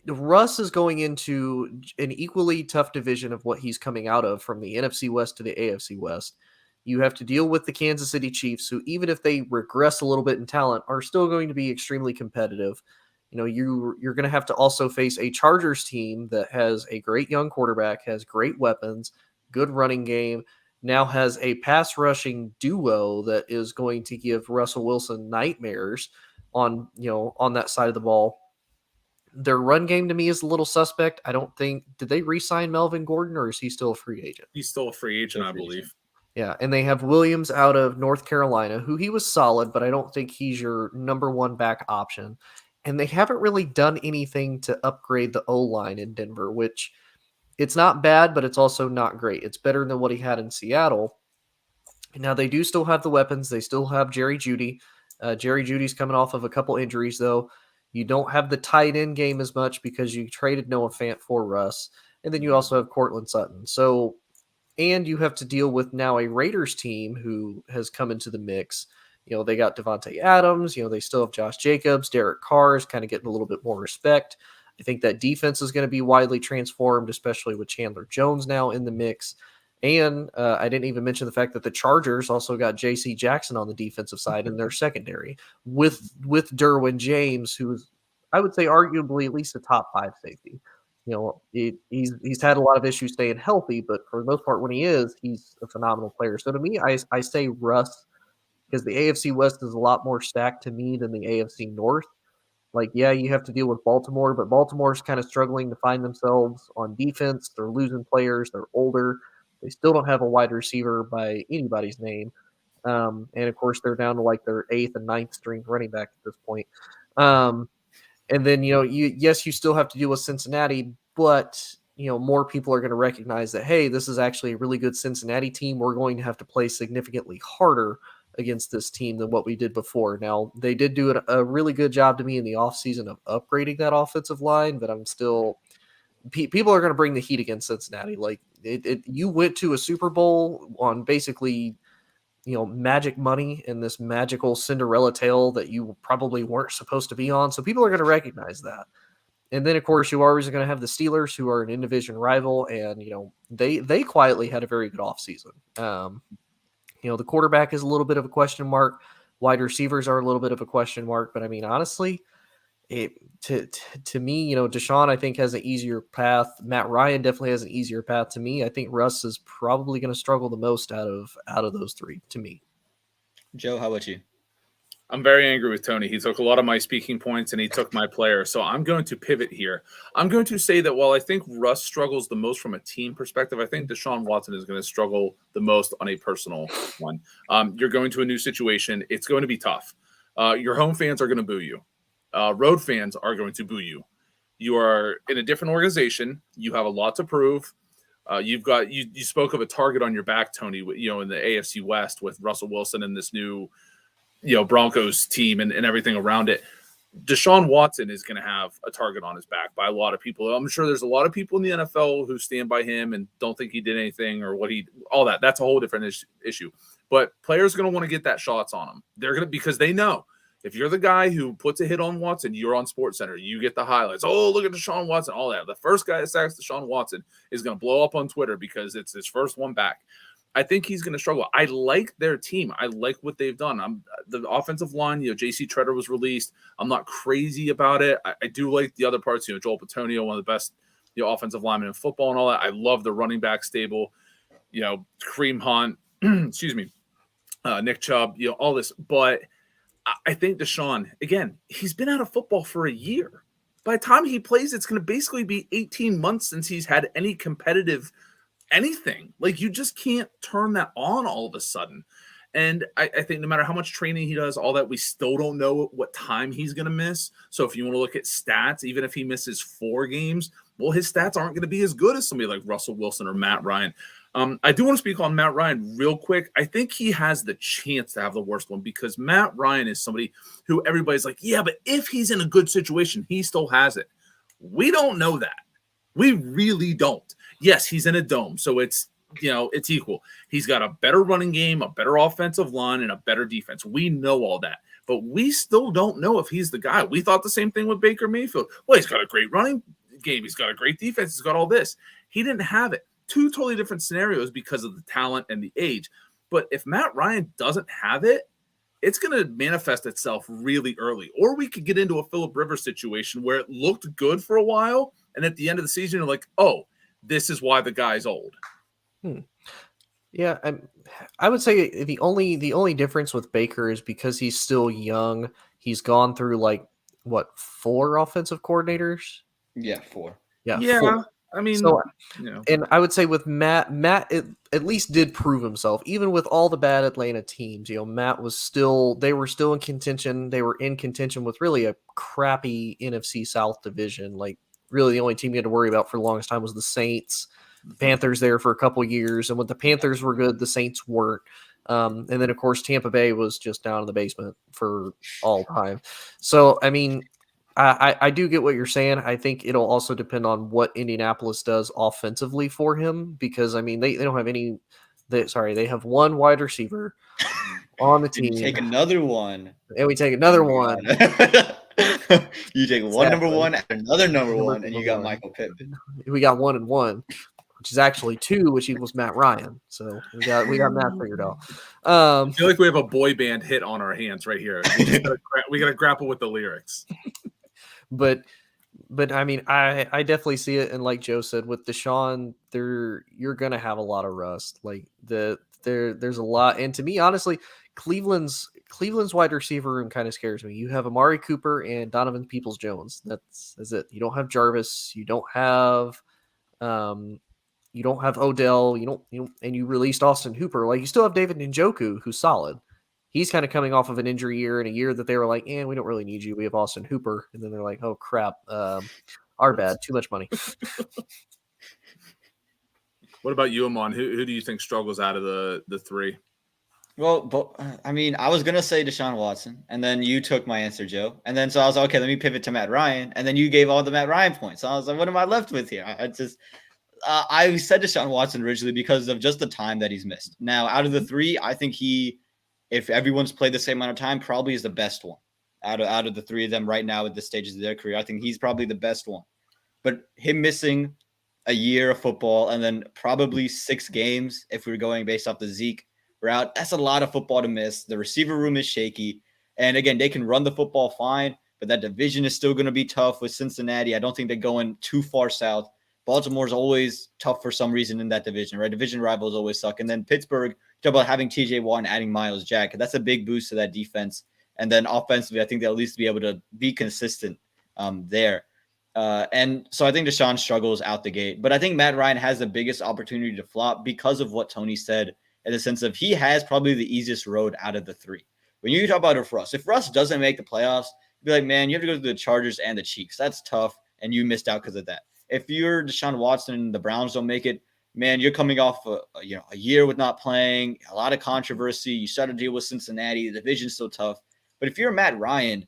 Russ is going into an equally tough division of what he's coming out of, from the NFC West to the AFC West. You have to deal with the Kansas City Chiefs, who, even if they regress a little bit in talent, are still going to be extremely competitive. You're going to have to also face a Chargers team that has a great young quarterback, has great weapons, good running game, now has a pass rushing duo that is going to give Russell Wilson nightmares on that side of the ball. Their run game to me is a little suspect. I don't think, did they re-sign Melvin Gordon, or is he still a free agent? He's still a free agent, I believe. Yeah, and they have Williams out of North Carolina, who he was solid, but I don't think he's your number 1 back option. And they haven't really done anything to upgrade the O-line in Denver, which it's not bad, but it's also not great. It's better than what he had in Seattle. Now, they do still have the weapons. They still have Jerry Jeudy. Jerry Judy's coming off of a couple injuries, though. You don't have the tight end game as much because you traded Noah Fant for Russ. And then you also have Cortland Sutton. So, and you have to deal with now a Raiders team who has come into the mix. They got Devontae Adams. They still have Josh Jacobs. Derek Carr is kind of getting a little bit more respect. I think that defense is going to be widely transformed, especially with Chandler Jones now in the mix. And I didn't even mention the fact that the Chargers also got J.C. Jackson on the defensive side in their secondary with Derwin James, who's, I would say, arguably at least a top 5 safety. he's had a lot of issues staying healthy, but for the most part, when he is, he's a phenomenal player. So to me, I say Russ because the AFC West is a lot more stacked to me than the AFC North. Like, yeah, you have to deal with Baltimore, but Baltimore's kind of struggling to find themselves on defense. They're losing players. They're older. They still don't have a wide receiver by anybody's name. And of course, they're down to like their 8th and 9th string running back at this point. And then, you still have to deal with Cincinnati, but, more people are going to recognize that, hey, this is actually a really good Cincinnati team. We're going to have to play significantly harder against this team than what we did before. Now, they did do a really good job to me in the offseason of upgrading that offensive line, but I'm still – people are going to bring the heat against Cincinnati. Like, you went to a Super Bowl on basically – magic money in this magical Cinderella tale that you probably weren't supposed to be on. So people are going to recognize that. And then, of course, you are always going to have the Steelers, who are an in-division rival, and, they quietly had a very good offseason. The quarterback is a little bit of a question mark. Wide receivers are a little bit of a question mark. But, I mean, honestly, to me, Deshaun, I think, has an easier path. Matt Ryan definitely has an easier path to me. I think Russ is probably going to struggle the most out of those three to me. Joe, how about you? I'm very angry with Tony. He took a lot of my speaking points and he took my player. So I'm going to pivot here. I'm going to say that while I think Russ struggles the most from a team perspective, I think Deshaun Watson is going to struggle the most on a personal one. You're going to a new situation. It's going to be tough. Your home fans are going to boo you. Road fans are going to boo you. You are in a different organization. You have a lot to prove. You spoke of a target on your back, Tony, in the AFC West with Russell Wilson and this new, Broncos team and everything around it. Deshaun Watson is going to have a target on his back by a lot of people. I'm sure there's a lot of people in the NFL who stand by him and don't think he did anything or all that. That's a whole different issue. But players are going to want to get that shots on him. They're going to, because they know, if you're the guy who puts a hit on Watson, you're on SportsCenter. You get the highlights. Oh, look at Deshaun Watson, all that. The first guy that sacks Deshaun Watson is going to blow up on Twitter because it's his first one back. I think he's going to struggle. I like their team. I like what they've done. The offensive line, J.C. Treader was released. I'm not crazy about it. I do like the other parts. Joel Petonio, one of the best offensive linemen in football and all that. I love the running back stable. Kareem Hunt, excuse me, Nick Chubb, all this. But I think Deshaun, again, he's been out of football for a year. By the time he plays, it's going to basically be 18 months since he's had any competitive anything. Like, you just can't turn that on all of a sudden. And I think no matter how much training he does, all that, we still don't know what time he's going to miss. So if you want to look at stats, even if he misses 4 games, well, his stats aren't going to be as good as somebody like Russell Wilson or Matt Ryan. I do want to speak on Matt Ryan real quick. I think he has the chance to have the worst one because Matt Ryan is somebody who everybody's like, yeah, but if he's in a good situation, he still has it. We don't know that. We really don't. Yes, he's in a dome, so it's equal. He's got a better running game, a better offensive line, and a better defense. We know all that, but we still don't know if he's the guy. We thought the same thing with Baker Mayfield. Well, he's got a great running game. He's got a great defense. He's got all this. He didn't have it. 2 totally different scenarios because of the talent and the age. But if Matt Ryan doesn't have it, it's going to manifest itself really early. Or we could get into a Phillip Rivers situation where it looked good for a while, and at the end of the season, you're like, oh, this is why the guy's old. Yeah, I would say the only difference with Baker is because he's still young. He's gone through 4 offensive coordinators? Yeah, 4. Yeah. 4. I mean, and I would say with Matt at least did prove himself, even with all the bad Atlanta teams. Matt they were still in contention. They were in contention with really a crappy NFC South division. Like, really, the only team you had to worry about for the longest time was the Saints. Panthers there for a couple of years, and when the Panthers were good, the Saints weren't. And then, of course, Tampa Bay was just down in the basement for all time. So, I mean, I do get what you're saying. I think it'll also depend on what Indianapolis does offensively for him because, I mean, they don't have any – they have 1 wide receiver on the team. You take another one. And we take another one. You take one number 1 and another number 1, and you got Michael Pittman. We got 1 and 1. Which is actually 2, which equals Matt Ryan. So we got Matt figured out. I feel like we have a boy band hit on our hands right here. We got to grapple with the lyrics. But But I mean, I definitely see it, and like Joe said, with Deshaun, you're gonna have a lot of rust. Like there's a lot, and to me, honestly, Cleveland's wide receiver room kind of scares me. You have Amari Cooper and Donovan Peoples Jones. That's it. You don't have Jarvis. Um, you don't have Odell. And you released Austin Hooper. Like you still have David Njoku, who's solid. He's kind of coming off of an injury year and a year that they were like, we don't really need you. We have Austin Hooper. And then they're like, oh, crap. Our bad. Too much money. What about you, Amon? Who do you think struggles out of the three? Well, but I mean, I was gonna say Deshaun Watson, and then you took my answer, Joe. And then so I was like, okay, let me pivot to Matt Ryan, and then you gave all the Matt Ryan points. So I was like, what am I left with here? I said Deshaun Watson originally because of just the time that he's missed. Now, out of the three, I think if everyone's played the same amount of time, probably is the best one out of the three of them right now at the stages of their career. I think he's probably the best one. But him missing a year of football and then probably 6 games, if we were going based off the Zeke route, that's a lot of football to miss. The receiver room is shaky. And again, they can run the football fine, but that division is still going to be tough with Cincinnati. I don't think they're going too far south. Baltimore's always tough for some reason in that division, right? Division rivals always suck. And then Pittsburgh, talk about having TJ Watt and adding Myles Jack. That's a big boost to that defense. And then offensively, I think they'll at least be able to be consistent there. And so I think Deshaun struggles out the gate. But I think Matt Ryan has the biggest opportunity to flop because of what Tony said, in the sense of he has probably the easiest road out of the three. When you talk about if Russ doesn't make the playoffs, be like, man, you have to go to the Chargers and the Chiefs. That's tough, and you missed out because of that. If you're Deshaun Watson and the Browns don't make it, man, you're coming off a year with not playing, a lot of controversy. You start to deal with Cincinnati. The division's still tough. But if you're Matt Ryan,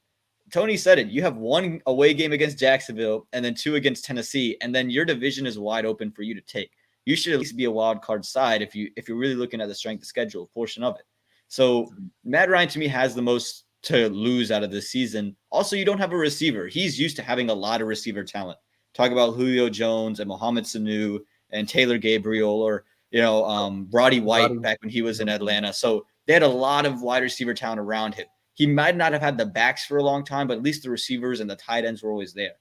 Tony said it. You have 1 away game against Jacksonville and then 2 against Tennessee, and then your division is wide open for you to take. You should at least be a wild card side if you're really looking at the strength of schedule portion of it. So Matt Ryan to me has the most to lose out of this season. Also, you don't have a receiver. He's used to having a lot of receiver talent. Talk about Julio Jones and Mohamed Sanu and Taylor Gabriel or Brody White back when he was in Atlanta. So they had a lot of wide receiver talent around him. He might not have had the backs for a long time, but at least the receivers and the tight ends were always there.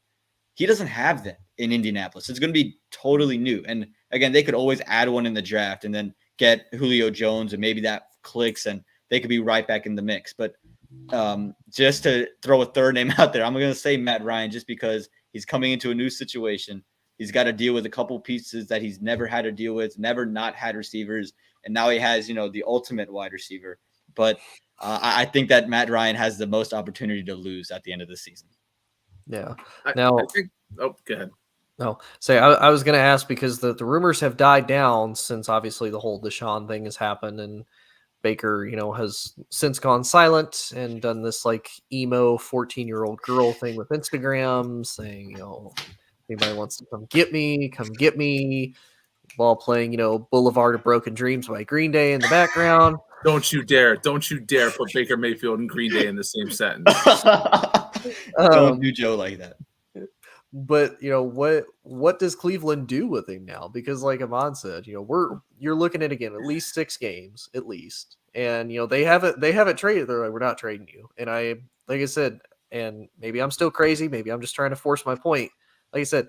He doesn't have that in Indianapolis. It's going to be totally new. And again, they could always add one in the draft and then get Julio Jones, and maybe that clicks and they could be right back in the mix. But just to throw a third name out there, I'm going to say Matt Ryan just because he's coming into a new situation. He's got to deal with a couple pieces that he's never had to deal with, never not had receivers, and now he has, the ultimate wide receiver. But I think that Matt Ryan has the most opportunity to lose at the end of the season. Yeah. Go ahead. No, I was going to ask because the rumors have died down since obviously the whole Deshaun thing has happened, and Baker, has since gone silent and done this like emo 14-year-old girl thing with Instagram saying, anybody wants to come get me, while playing, Boulevard of Broken Dreams by Green Day in the background. Don't you dare put Baker Mayfield and Green Day in the same sentence. Don't do Joe like that. But what does Cleveland do with him now? Because like Amon said, you're looking at again at least 6 games at least, and they haven't traded. They're like, we're not trading you. And like I said, and maybe I'm still crazy. Maybe I'm just trying to force my point. Like I said,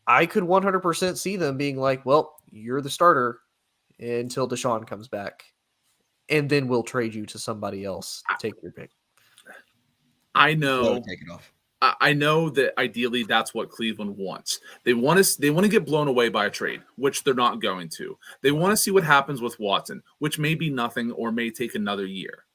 I could 100% see them being like, well, you're the starter until Deshaun comes back, and then we'll trade you to somebody else. Take your pick. I know. Take it off. I know that ideally that's what Cleveland wants. They want to get blown away by a trade, which they're not going to. They want to see what happens with Watson, which may be nothing or may take another year.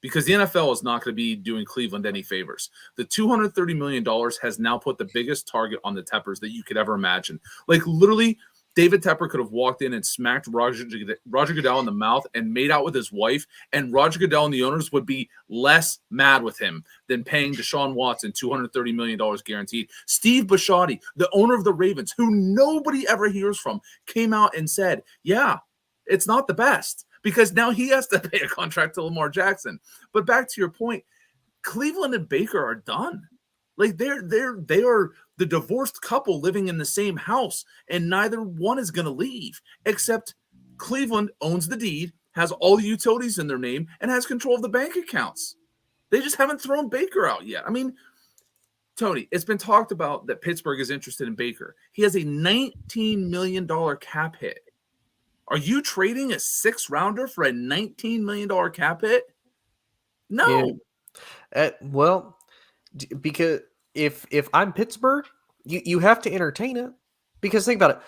Because the NFL is not going to be doing Cleveland any favors. The $230 million has now put the biggest target on the Teppers that you could ever imagine. Like literally, David Tepper could have walked in and smacked Roger Goodell in the mouth and made out with his wife, and Roger Goodell and the owners would be less mad with him than paying Deshaun Watson $230 million guaranteed. Steve Bisciotti, the owner of the Ravens, who nobody ever hears from, came out and said, yeah, it's not the best, because now he has to pay a contract to Lamar Jackson. But back to your point, Cleveland and Baker are done. Like they are the divorced couple living in the same house, and neither one is going to leave, except Cleveland owns the deed, has all the utilities in their name, and has control of the bank accounts. They just haven't thrown Baker out yet. I mean, Tony, it's been talked about that Pittsburgh is interested in Baker. He has a $19 million cap hit. Are you trading a 6th rounder for a $19 million cap hit? No. Yeah. Well, because if I'm Pittsburgh, you have to entertain it. Because think about it.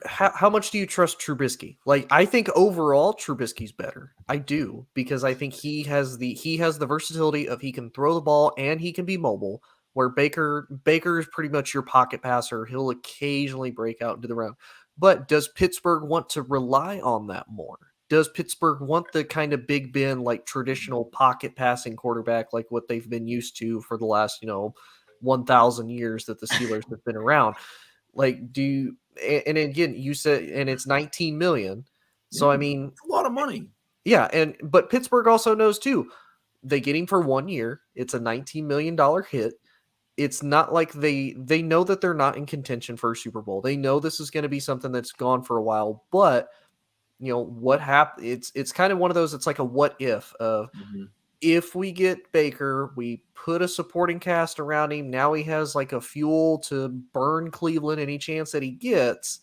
How much do you trust Trubisky? Like, I think overall Trubisky's better. I do, because I think he has the versatility of he can throw the ball and he can be mobile. Where Baker is pretty much your pocket passer. He'll occasionally break out into the round. But does Pittsburgh want to rely on that more? Does Pittsburgh want the kind of Big Ben, like traditional pocket passing quarterback, like what they've been used to for the last 1,000 years that the Steelers have been around? Like, and again, you said, and it's 19 million. So, I mean, it's a lot of money. Yeah. But Pittsburgh also knows too, they get him for 1 year. It's a $19 million hit. It's not like they know that they're not in contention for a Super Bowl. They know this is going to be something that's gone for a while, but what happened? It's kind of one of those, it's like a what if of, if we get Baker, we put a supporting cast around him. Now he has like a fuel to burn Cleveland any chance that he gets.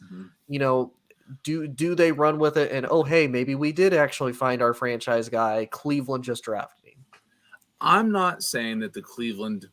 Do they run with it? And hey, maybe we did actually find our franchise guy. Cleveland just drafted him. I'm not saying that the Cleveland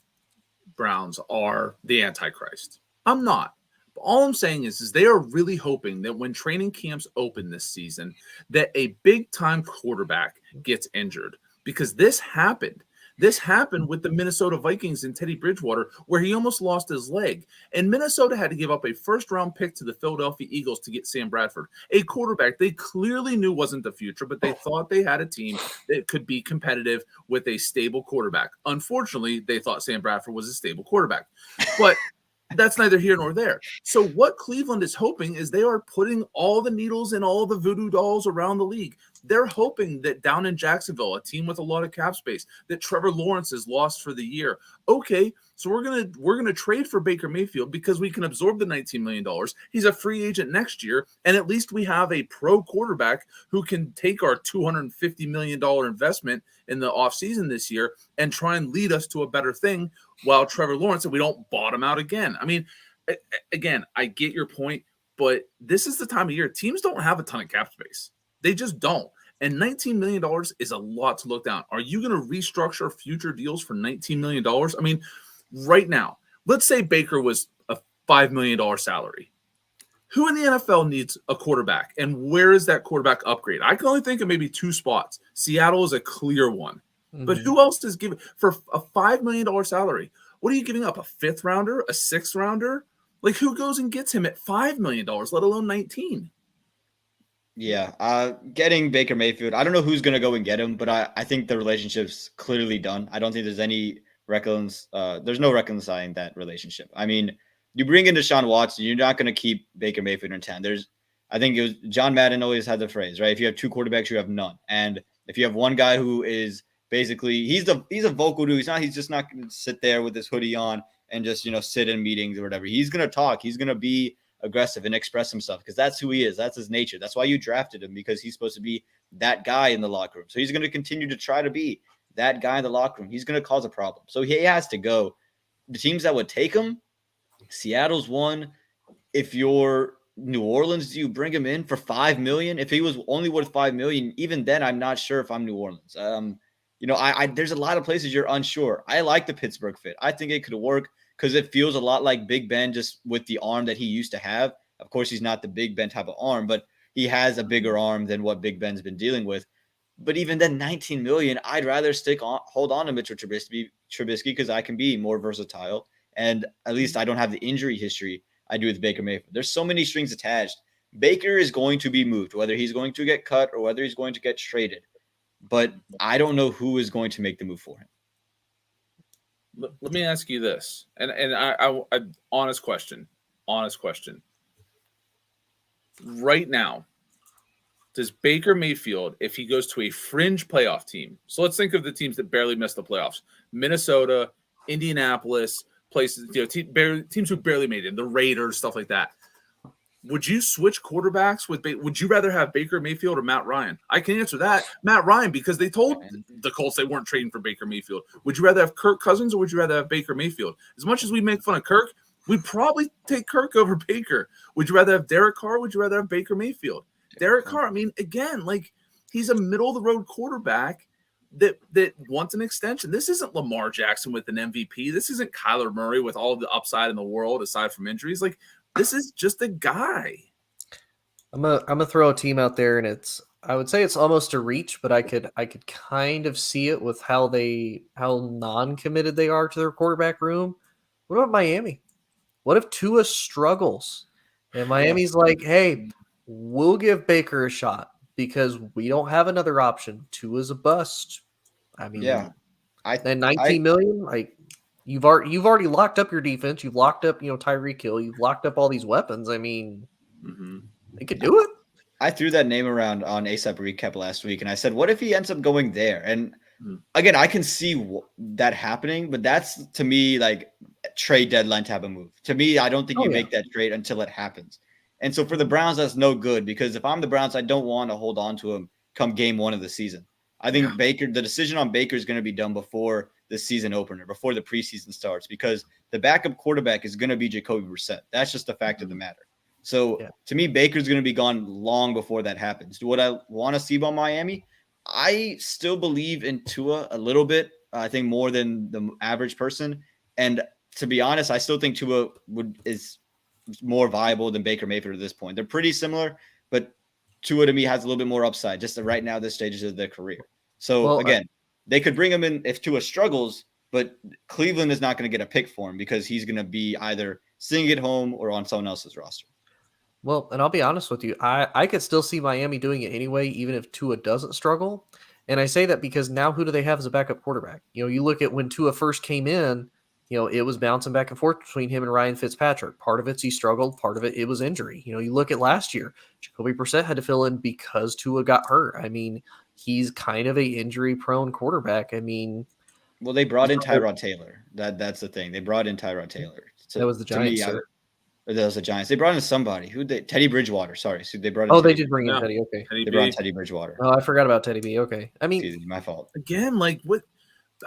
Browns are the Antichrist. I'm not. But all I'm saying is they are really hoping that when training camps open this season, that a big-time quarterback gets injured. Because this happened. This happened with the Minnesota Vikings and Teddy Bridgewater, where he almost lost his leg. And Minnesota had to give up a first-round pick to the Philadelphia Eagles to get Sam Bradford, a quarterback they clearly knew wasn't the future, but they thought they had a team that could be competitive with a stable quarterback. Unfortunately, they thought Sam Bradford was a stable quarterback. But that's neither here nor there. So what Cleveland is hoping is they are putting all the needles in all the voodoo dolls around the league. They're hoping that down in Jacksonville, a team with a lot of cap space, that Trevor Lawrence is lost for the year. Okay, so we're gonna trade for Baker Mayfield because we can absorb the $19 million. He's a free agent next year, and at least we have a pro quarterback who can take our $250 million investment in the offseason this year and try and lead us to a better thing while Trevor Lawrence, and we don't bottom out again. I mean, again, I get your point, but this is the time of year. Teams don't have a ton of cap space. They just don't. And $19 million is a lot to look down. Are you going to restructure future deals for $19 million? I mean, right now, let's say Baker was a $5 million salary. Who in the NFL needs a quarterback? And where is that quarterback upgrade? I can only think of maybe 2 spots. Seattle is a clear one. Mm-hmm. But who else is giving for a $5 million salary? What are you giving up? A 5th rounder? A 6th rounder? Like, who goes and gets him at $5 million, let alone 19? Yeah, getting Baker Mayfield, I don't know who's going to go and get him, but I think the relationship's clearly done. I don't think there's any there's no reconciling that relationship. I mean, you bring in Deshaun Watson, you're not going to keep Baker Mayfield in town. I think it was John Madden always had the phrase, right? If you have 2 quarterbacks, you have none. And if you have one guy who is basically, he's a vocal dude. He's just not going to sit there with his hoodie on and just, sit in meetings or whatever. He's going to talk. He's going to be aggressive and express himself because that's who he is. That's his nature. That's why you drafted him, because he's supposed to be that guy in the locker room. So he's going to continue to try to be that guy in the locker room. He's going to cause a problem. So he has to go. The teams that would take him, Seattle's one. If you're New Orleans, do you bring him in for $5 million? If he was only worth $5 million, even then, I'm not sure if I'm New Orleans. There's a lot of places you're unsure. I like the Pittsburgh fit. I think it could work, because it feels a lot like Big Ben, just with the arm that he used to have. Of course, he's not the Big Ben type of arm, but he has a bigger arm than what Big Ben's been dealing with. But even then, $19 million, I'd rather hold on to Mitchell Trubisky because I can be more versatile. And at least I don't have the injury history I do with Baker Mayfield. There's so many strings attached. Baker is going to be moved, whether he's going to get cut or whether he's going to get traded. But I don't know who is going to make the move for him. Let me ask you this, and I honest question. Right now, does Baker Mayfield, if he goes to a fringe playoff team, so let's think of the teams that barely missed the playoffs: Minnesota, Indianapolis, places, teams who barely made it, the Raiders, stuff like that. Would you switch quarterbacks with? Would you rather have Baker Mayfield or Matt Ryan? I can answer that. Matt Ryan, because they told the Colts they weren't trading for Baker Mayfield. Would you rather have Kirk Cousins or would you rather have Baker Mayfield? As much as we make fun of Kirk, we'd probably take Kirk over Baker. Would you rather have Derek Carr? Or would you rather have Baker Mayfield? Derek Carr. I mean, again, like he's a middle of the road quarterback that wants an extension. This isn't Lamar Jackson with an MVP. This isn't Kyler Murray with all the upside in the world aside from injuries. Like. This is just a guy. I'm gonna throw a team out there, and I would say it's almost a reach, but I could kind of see it with how non-committed they are to their quarterback room. What about Miami? What if Tua struggles and Miami's like, hey, we'll give Baker a shot because we don't have another option. Tua's a bust. I mean, and 19 million, like. You've already locked up your defense. You've locked up, Tyreek Hill. You've locked up all these weapons. I mean, they could do it. I threw that name around on ASAP Recap last week, and I said, what if he ends up going there? And again, I can see that happening, but that's, to me, like a trade deadline type of move. To me, I don't think you make that trade until it happens. And so for the Browns, that's no good because if I'm the Browns, I don't want to hold on to him come game 1 of the season. I think the decision on Baker is going to be done before the season opener, before the preseason starts, because the backup quarterback is going to be Jacoby Brissett. That's just the fact of the matter. So to me, Baker's going to be gone long before that happens. Do what I want to see about Miami? I still believe in Tua a little bit. I think more than the average person. And to be honest, I still think Tua is more viable than Baker Mayfield at this point. They're pretty similar, but Tua to me has a little bit more upside just right now, this stage of their career. So again, they could bring him in if Tua struggles, but Cleveland is not going to get a pick for him because he's going to be either sitting at home or on someone else's roster. Well, and I'll be honest with you, I could still see Miami doing it anyway, even if Tua doesn't struggle. And I say that because now who do they have as a backup quarterback? You look at when Tua first came in, it was bouncing back and forth between him and Ryan Fitzpatrick. Part of it's he struggled. Part of it was injury. You look at last year, Jacoby Brissett had to fill in because Tua got hurt. I mean, he's kind of a injury-prone quarterback. I mean, well, they brought in Tyrod Taylor. That's the thing. They brought in Tyrod Taylor. So that was the Giants. That was the Giants. They brought in somebody. Teddy Bridgewater. Sorry, so they brought in. Oh, they did bring in Teddy. Okay, they brought in Teddy Bridgewater. Oh, I forgot about Teddy B. Okay, I mean, it's my fault. Again, like what?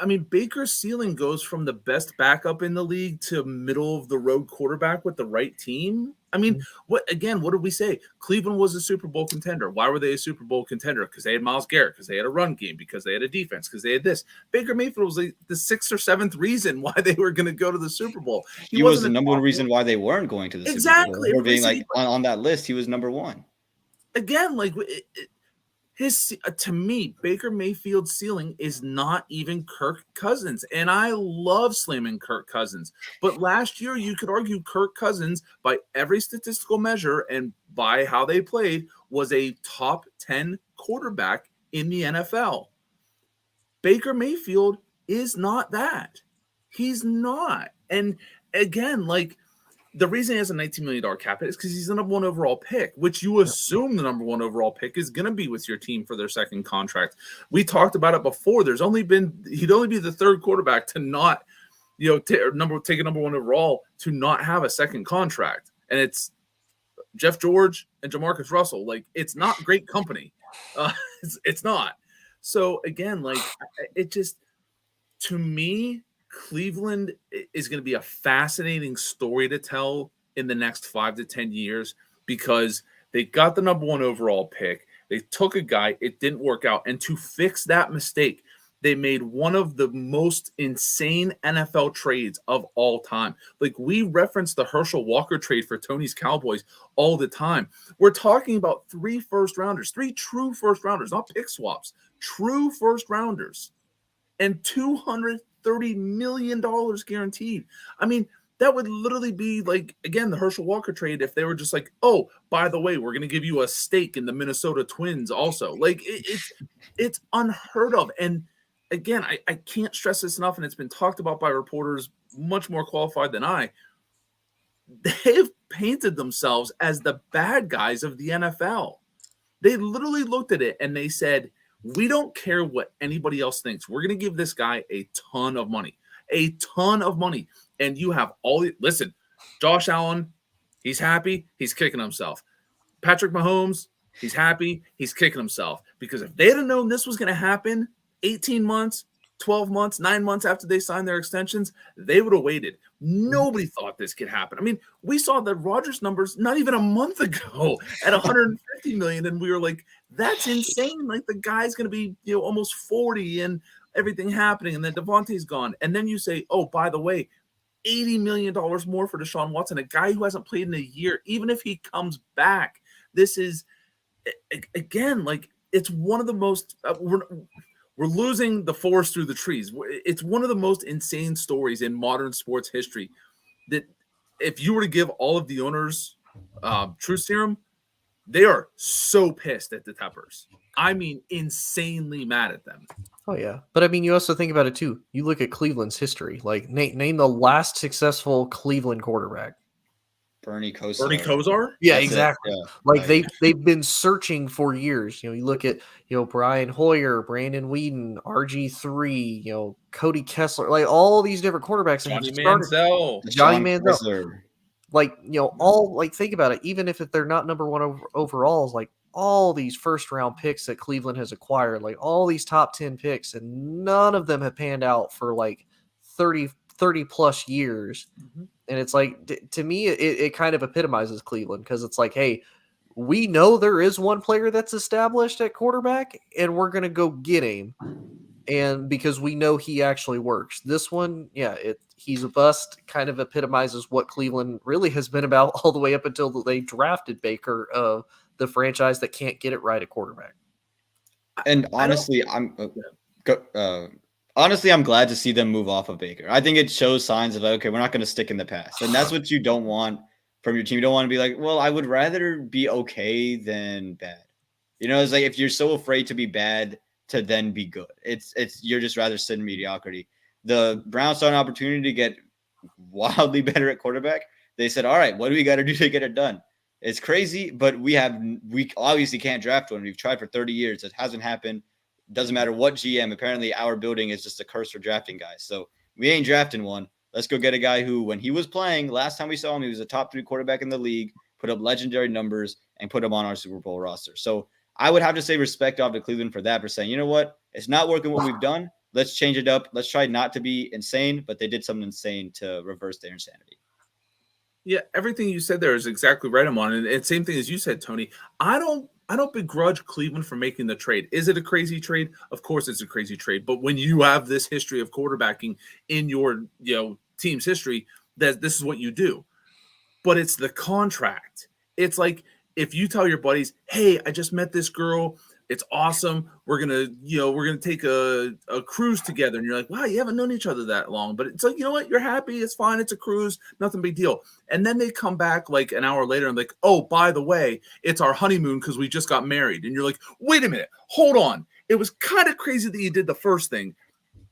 I mean, Baker's ceiling goes from the best backup in the league to middle of the road quarterback with the right team. I mean, what did we say? Cleveland was a Super Bowl contender. Why were they a Super Bowl contender? Because they had Myles Garrett, because they had a run game, because they had a defense, because they had this. Baker Mayfield was like the 6th or 7th reason why they were going to go to the Super Bowl. He was the number one reason why they weren't going to the Super Bowl. Exactly. Being like on that list, he was number one. Again, like to me, Baker Mayfield's ceiling is not even Kirk Cousins. And I love slamming Kirk Cousins. But last year, you could argue Kirk Cousins, by every statistical measure and by how they played, was a top 10 quarterback in the NFL. Baker Mayfield is not that. He's not. And again, like, the reason he has a $19 million cap hit is because he's the number 1 overall pick, which you assume the number 1 overall pick is going to be with your team for their second contract. We talked about it before. He'd only be the 3rd quarterback to not, take a number 1 overall to not have a second contract. And it's Jeff George and Jamarcus Russell. Like, it's not great company. It's not. So again, like, it just, to me, Cleveland is going to be a fascinating story to tell in the next 5 to 10 years because they got the number 1 overall pick. They took a guy, it didn't work out. And to fix that mistake, they made one of the most insane NFL trades of all time. Like, we reference the Herschel Walker trade for Tony's Cowboys all the time. We're talking about 3 first-rounders, 3 true first-rounders, not pick swaps, true first-rounders, and $230 million guaranteed. I mean, that would literally be like, again, the Herschel Walker trade if they were just like, oh, by the way, we're going to give you a stake in the Minnesota Twins also. Like, it's unheard of. And again, I can't stress this enough, and it's been talked about by reporters much more qualified than I. They've painted themselves as the bad guys of the NFL. They literally looked at it and they said, we don't care what anybody else thinks. We're going to give this guy a ton of money. And you have listen, Josh Allen, He's happy. He's kicking himself. Patrick Mahomes, he's happy. He's kicking himself. Because if they had known this was going to happen 18 months, 12 months, 9 months after they signed their extensions, they would have waited. Nobody thought this could happen. I mean, we saw the Rodgers numbers not even a month ago at 150 million, and we were like, that's insane. Like, the guy's going to be, almost 40 and everything happening, and then Devontae's gone. And then you say, oh, by the way, $80 million more for Deshaun Watson, a guy who hasn't played in a year. Even if he comes back, this is, again, like, it's one of the most we're losing the forest through the trees. It's one of the most insane stories in modern sports history that if you were to give all of the owners truth serum, they are so pissed at the Peppers. I mean, insanely mad at them. Oh, yeah. But, I mean, you also think about it, too. You look at Cleveland's history. Like, name the last successful Cleveland quarterback. Bernie Kosar. Bernie Kosar? Yeah, That's exactly. Yeah. Like, they've been searching for years. You look at, Brian Hoyer, Brandon Whedon, RG3, Cody Kessler, like, all these different quarterbacks. Johnny Manziel. Johnny Manziel. Like, all, like, think about it. Even if they're not number one overalls, like, all these first-round picks that Cleveland has acquired, like, all these top 10 picks, and none of them have panned out for, like, 30-plus years. Mm-hmm. And it's like, to me, it kind of epitomizes Cleveland because it's like, hey, we know there is one player that's established at quarterback, and we're going to go get him. And because we know he actually works. This one, yeah, he's a bust, kind of epitomizes what Cleveland really has been about all the way up until they drafted Baker, the franchise that can't get it right at quarterback. And honestly, I'm glad to see them move off of Baker. I think it shows signs of, okay, we're not going to stick in the past. And that's what you don't want from your team. You don't want to be like, well, I would rather be okay than bad. It's like if you're so afraid to be bad to then be good. You're just rather sit in mediocrity. The Browns saw an opportunity to get wildly better at quarterback. They said, all right, what do we got to do to get it done? It's crazy, but we obviously can't draft one. We've tried for 30 years. It hasn't happened. Doesn't matter what GM. Apparently, our building is just a curse for drafting guys. So we ain't drafting one. Let's go get a guy who, when he was playing, last time we saw him, he was a top 3 quarterback in the league, put up legendary numbers, and put him on our Super Bowl roster. So I would have to say respect off to Cleveland for that, for saying, you know what? It's not working what we've done. Let's change it up. Let's try not to be insane, but they did something insane to reverse their insanity. Yeah, everything you said there is exactly right, Amon. And same thing as you said, Tony. I don't begrudge Cleveland for making the trade. Is it a crazy trade? Of course it's a crazy trade. But when you have this history of quarterbacking in your team's history, that this is what you do. But it's the contract. It's like if you tell your buddies, hey, I just met this girl. It's awesome. We're gonna take a cruise together, and you're like, wow, you haven't known each other that long, but it's like, you know what, you're happy, it's fine, it's a cruise, nothing big deal. And then they come back like an hour later and like, oh, by the way, it's our honeymoon because we just got married, and you're like, wait a minute, hold on, it was kind of crazy that you did the first thing,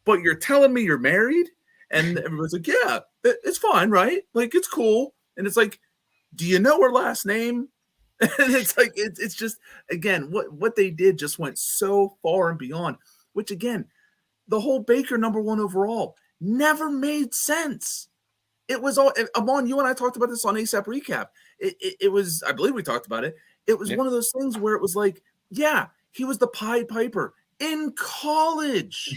but you're telling me you're married? And everyone's like, yeah, it's fine, right? Like, it's cool. And it's like, do you know her last name? And it's like, it's just, again, what they did just went so far and beyond, which, again, the whole Baker number 1 overall never made sense. It was all, Amon, you and I talked about this on ASAP Recap. It was, I believe we talked about it. It was one of those things where it was like, yeah, he was the Pied Piper in college.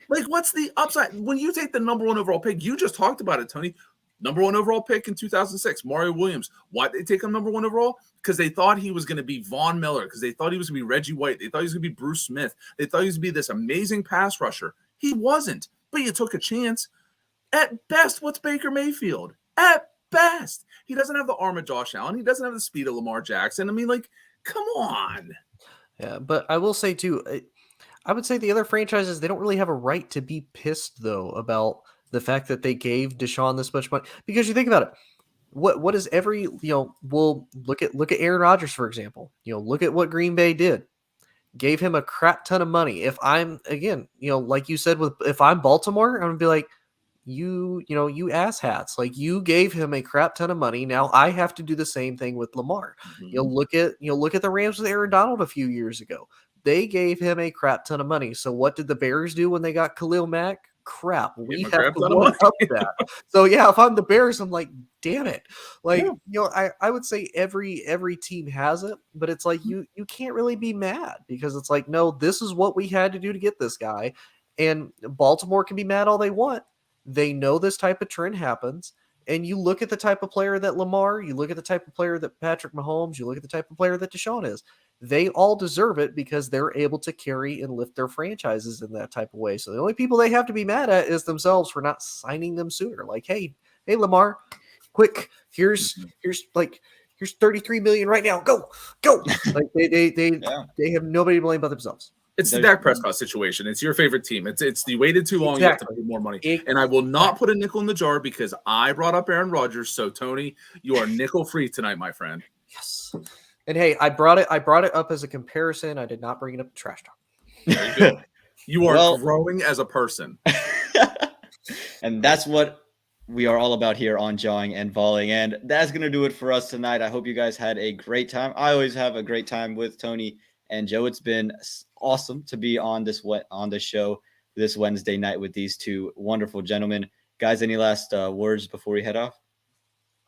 Like, what's the upside? When you take the number 1 overall pick, you just talked about it, Tony. Number 1 overall pick in 2006, Mario Williams. Why did they take him number 1 overall? Because they thought he was going to be Von Miller, because they thought he was going to be Reggie White. They thought he was going to be Bruce Smith. They thought he was going to be this amazing pass rusher. He wasn't, but you took a chance. At best, what's Baker Mayfield? At best. He doesn't have the arm of Josh Allen. He doesn't have the speed of Lamar Jackson. I mean, like, come on. Yeah, but I will say, too, I would say the other franchises, they don't really have a right to be pissed, though, about the fact that they gave Deshaun this much money. Because you think about it, what is every, we'll look at Aaron Rodgers, for example. Look at what Green Bay did. Gave him a crap ton of money. If I'm, again, like you said, if I'm Baltimore, I'm going to be like, you asshats. Like, you gave him a crap ton of money. Now I have to do the same thing with Lamar. Mm-hmm. Look at the Rams with Aaron Donald a few years ago. They gave him a crap ton of money. So what did the Bears do when they got Khalil Mack? crap, we a have crap to ton of one up that. So yeah, if I'm the Bears, I'm like, damn it. Like, Yeah. you know, I would say every team has it, but it's like you can't really be mad because it's like, no, this is what we had to do to get this guy. And Baltimore can be mad all they want. They know this type of trend happens. And you look at the type of player that Lamar, you look at the type of player that Patrick Mahomes, you look at the type of player that Deshaun is. They all deserve it because they're able to carry and lift their franchises in that type of way. So the only people they have to be mad at is themselves for not signing them sooner. Like, hey, Lamar, quick, here's 33 million right now. Go. Like they have nobody to blame but themselves. It's the Dak Prescott situation. It's your favorite team. It's you waited too long. Exactly. You have to pay more money. And I will not put a nickel in the jar because I brought up Aaron Rodgers. So Tony, you are nickel free tonight, my friend. Yes. And hey, I brought it up as a comparison. I did not bring it up to trash talk. Very good. You are growing as a person. And that's what we are all about here on Jawing and Volleying. And that's going to do it for us tonight. I hope you guys had a great time. I always have a great time with Tony and Joe. It's been awesome to be on this show this Wednesday night with these two wonderful gentlemen. Guys, any last words before we head off?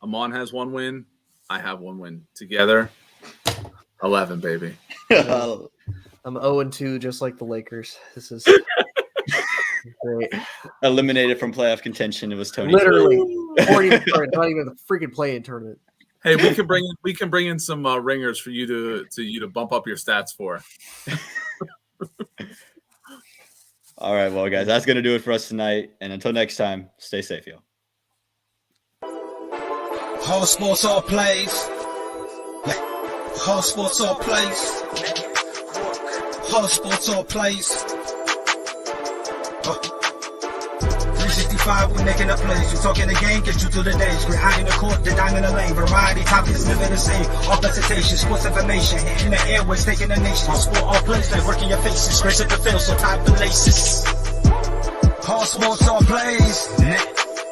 Amon has one win. I have one win. Together, 11, baby. I'm 0-2, just like the Lakers. This is great. Eliminated from playoff contention. It was Tony. Literally, not even the freaking play-in tournament. Hey, we can bring in some ringers for you to bump up your stats for. All right, well, guys, that's gonna do it for us tonight. And until next time, stay safe, y'all. Whole sports all plays. Whole sports all plays. Whole sports all plays. 365, we making up plays. We talking the game, get you through the days. We're high in the court, the dime in the lane. Variety topics, living the same. All presentation, sports information. In the airways, taking the nation. Sport all plays, like working your faces. Grace at the field, so tie the laces. All sports all plays.